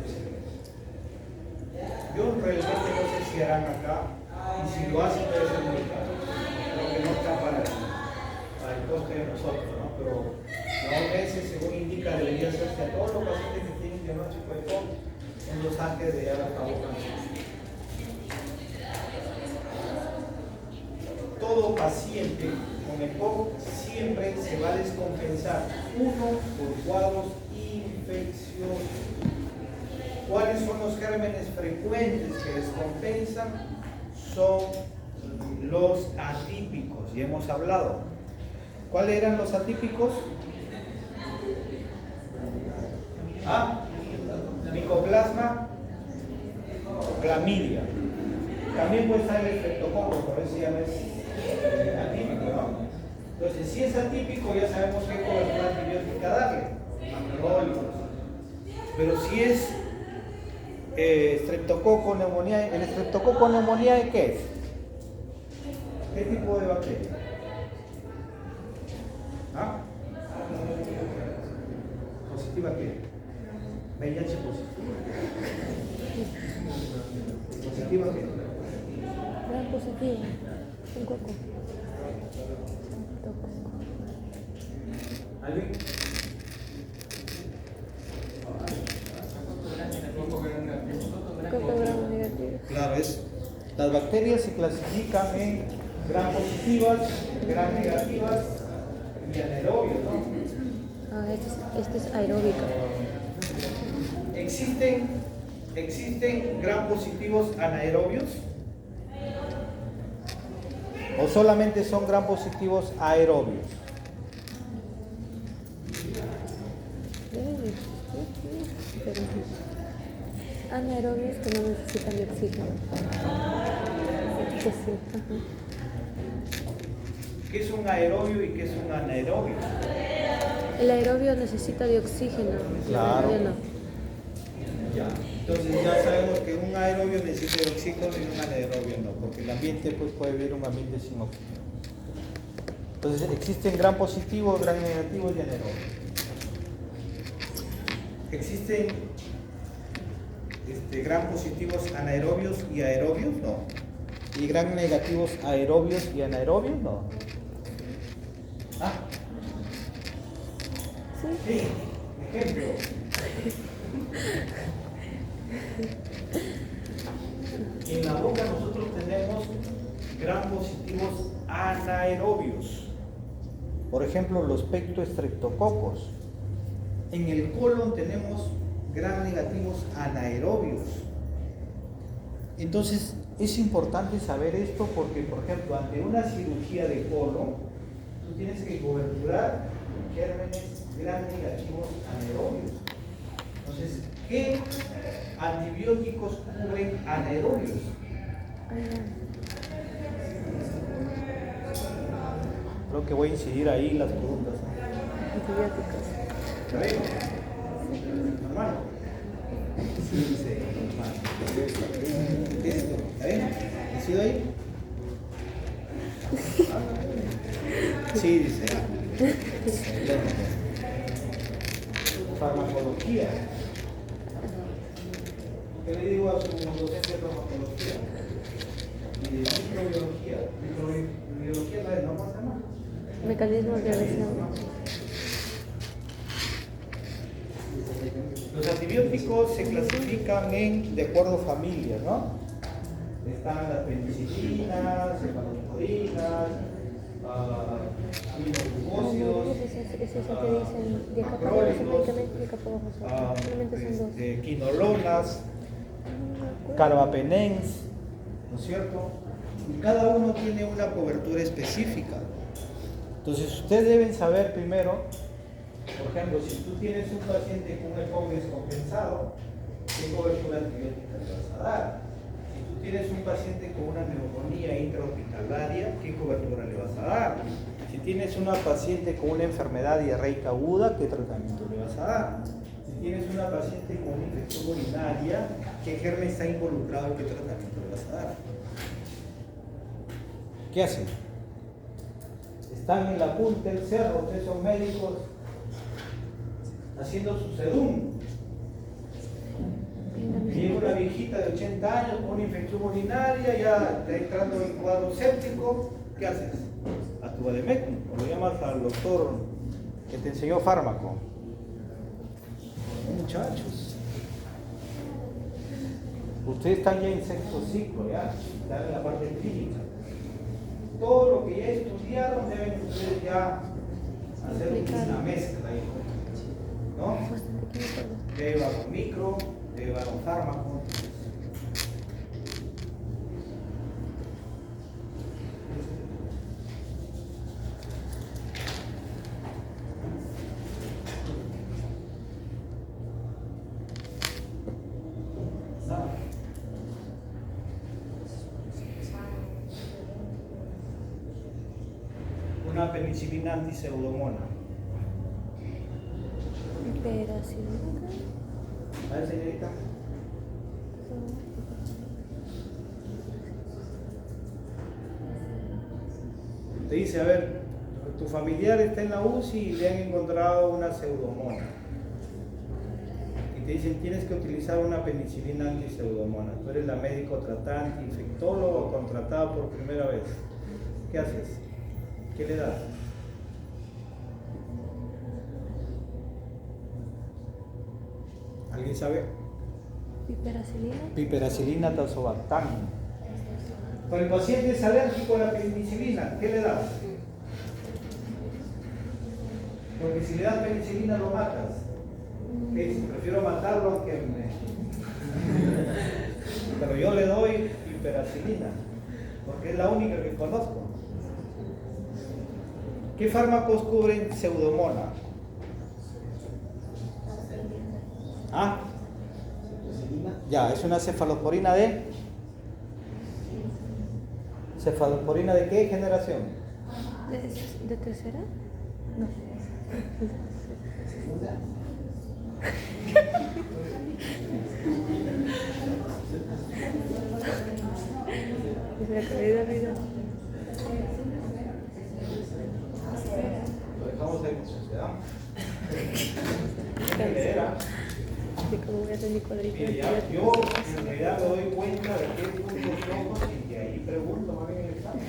[SPEAKER 1] Yo realmente no sé si harán acá, y si lo hacen debe ser muy caro. Creo que no está para el coste de nosotros, ¿no? Pero la OMS, según indica, debería hacerse a todos los pacientes que tienen diagnóstico de EPOC un dosaje de alfa a una. Todo paciente con EPOC siempre se va a descompensar, uno, por cuadros infecciosos. ¿Cuáles son los gérmenes frecuentes que descompensan? Son los atípicos, ya hemos hablado. ¿Cuáles eran los atípicos? Micoplasma, clamidia. También puede estar el estreptococo, por eso ya no es atípico, ¿no? Entonces, si es atípico, ya sabemos qué cobertura antibiótica darle, antibióticos. Pero si es Streptococo neumonía. ¿El Streptococo neumonía qué es? ¿Qué tipo de bacteria? ¿Ah? ¿Positiva qué? VIH positiva. ¿Positiva qué?
[SPEAKER 3] Gran positivo. Un coco.
[SPEAKER 1] ¿Alvin?
[SPEAKER 3] Coco gramo negativo.
[SPEAKER 1] Claro, las bacterias se clasifican en gram positivas, gram negativas y anaerobios, ¿no?
[SPEAKER 3] Ah, este es aeróbico.
[SPEAKER 1] ¿Existen gram positivos anaerobios? ¿O solamente son gram positivos aerobios?
[SPEAKER 3] Pero anaerobios que no necesitan de oxígeno. Que sí, ajá.
[SPEAKER 1] ¿Qué es un aerobio y qué es un anaerobio?
[SPEAKER 3] El aerobio necesita de oxígeno.
[SPEAKER 1] Claro.
[SPEAKER 3] El anaerobio no.
[SPEAKER 1] Ya. Entonces ya sabemos que un aerobio necesita de oxígeno y un anaerobio no, porque el ambiente pues, puede vivir un ambiente sin oxígeno. Entonces existen gram positivos, gram negativos y anaerobios. ¿Existen gram positivos anaerobios y aerobios? No. ¿Y gram negativos aerobios y anaerobios? No. Ah. Sí. Ejemplo. En la boca nosotros tenemos gram positivos anaerobios. Por ejemplo, los pectoestreptococos. En el colon tenemos gram negativos anaerobios. Entonces, es importante saber esto porque, por ejemplo, ante una cirugía de colon, tú tienes que coberturar gérmenes gram negativos anaerobios. Entonces, ¿qué antibióticos cubren anaerobios? Creo que voy a incidir ahí las preguntas.
[SPEAKER 3] Antibióticos.
[SPEAKER 1] ¿Está bien? Normal. Sí, dice normal. Esto, ¿está bien? ¿Incido ahí? Sí, dice. Excelente. Farmacología. ¿Qué le digo a su docente de farmacología? Y de microbiología. Microbiología la de no pasa nada.
[SPEAKER 3] Mecanismos de agresión.
[SPEAKER 1] Los antibióticos se clasifican de acuerdo a familias, ¿no? Están las penicilinas, cefalopodinas, aminoglucósidos,
[SPEAKER 3] Es esa que dicen diacapagos, únicamente diacapagos. Solamente son dos.
[SPEAKER 1] quinolonas, carbapenens, ¿no es cierto? Y cada uno tiene una cobertura específica. Entonces ustedes deben saber primero, por ejemplo, si tú tienes un paciente con un EPOC descompensado, ¿qué cobertura antibiótica le vas a dar? Si tú tienes un paciente con una neumonía intrahospitalaria, ¿qué cobertura le vas a dar? Si tienes una paciente con una enfermedad diarreica aguda, ¿qué tratamiento le vas a dar? Si tienes una paciente con una infección urinaria, ¿qué germen está involucrado y qué tratamiento le vas a dar? ¿Qué hacen? Están en la punta del cerro, ustedes son médicos, haciendo su sedum. Viene una viejita de 80 años con una infección urinaria, ya está entrando en cuadro séptico, ¿qué haces? A tu vademecum, o lo llamas al doctor que te enseñó fármaco. Muchachos, ustedes están ya en sexto ciclo, ya, están en la parte clínica. Todo lo que ya estudiaron deben ustedes ya hacer una mezcla ahí, ¿no? Llevan un micro, llevan un fármaco. Una penicilina antipseudomona.
[SPEAKER 3] Pero sí.
[SPEAKER 1] A ver, señorita. Te dice, a ver, tu familiar está en la UCI y le han encontrado una pseudomonas. Y te dicen, tienes que utilizar una penicilina antipseudomonas. Tú eres la médico tratante, infectólogo contratada por primera vez. ¿Qué haces? ¿Qué le das? ¿Alguien sabe?
[SPEAKER 3] Piperacilina.
[SPEAKER 1] Piperacilina tazobactam. Pero el paciente es alérgico a la penicilina, ¿qué le das? Porque si le das penicilina lo matas. ¿Qué dices? Prefiero matarlo aunque me... Pero yo le doy piperacilina, porque es la única que conozco. ¿Qué fármacos cubren pseudomonas? ¿Ah? Ya, es una cefalosporina de... ¿Cefalosporina de qué generación?
[SPEAKER 3] ¿De tercera? No. Se me ha caído el video.
[SPEAKER 1] Lo dejamos ahí, ¿verdad?
[SPEAKER 3] Cansada. De cómo voy a hacer mi cuadrito.
[SPEAKER 1] Mire, ya, yo en realidad me doy cuenta de qué puntos rojos y de ahí pregunto más bien en el examen.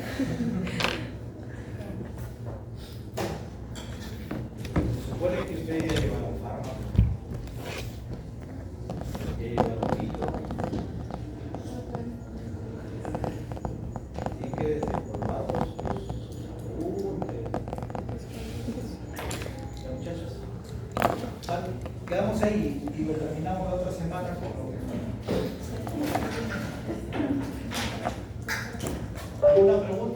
[SPEAKER 1] Se supone que ustedes ya llevan un fármaco. Ya llevan un litro. Así que desempolvados. Ya, muchachos. Vale, quedamos ahí y lo terminamos la otra semana con lo que falta. ¿Alguna pregunta?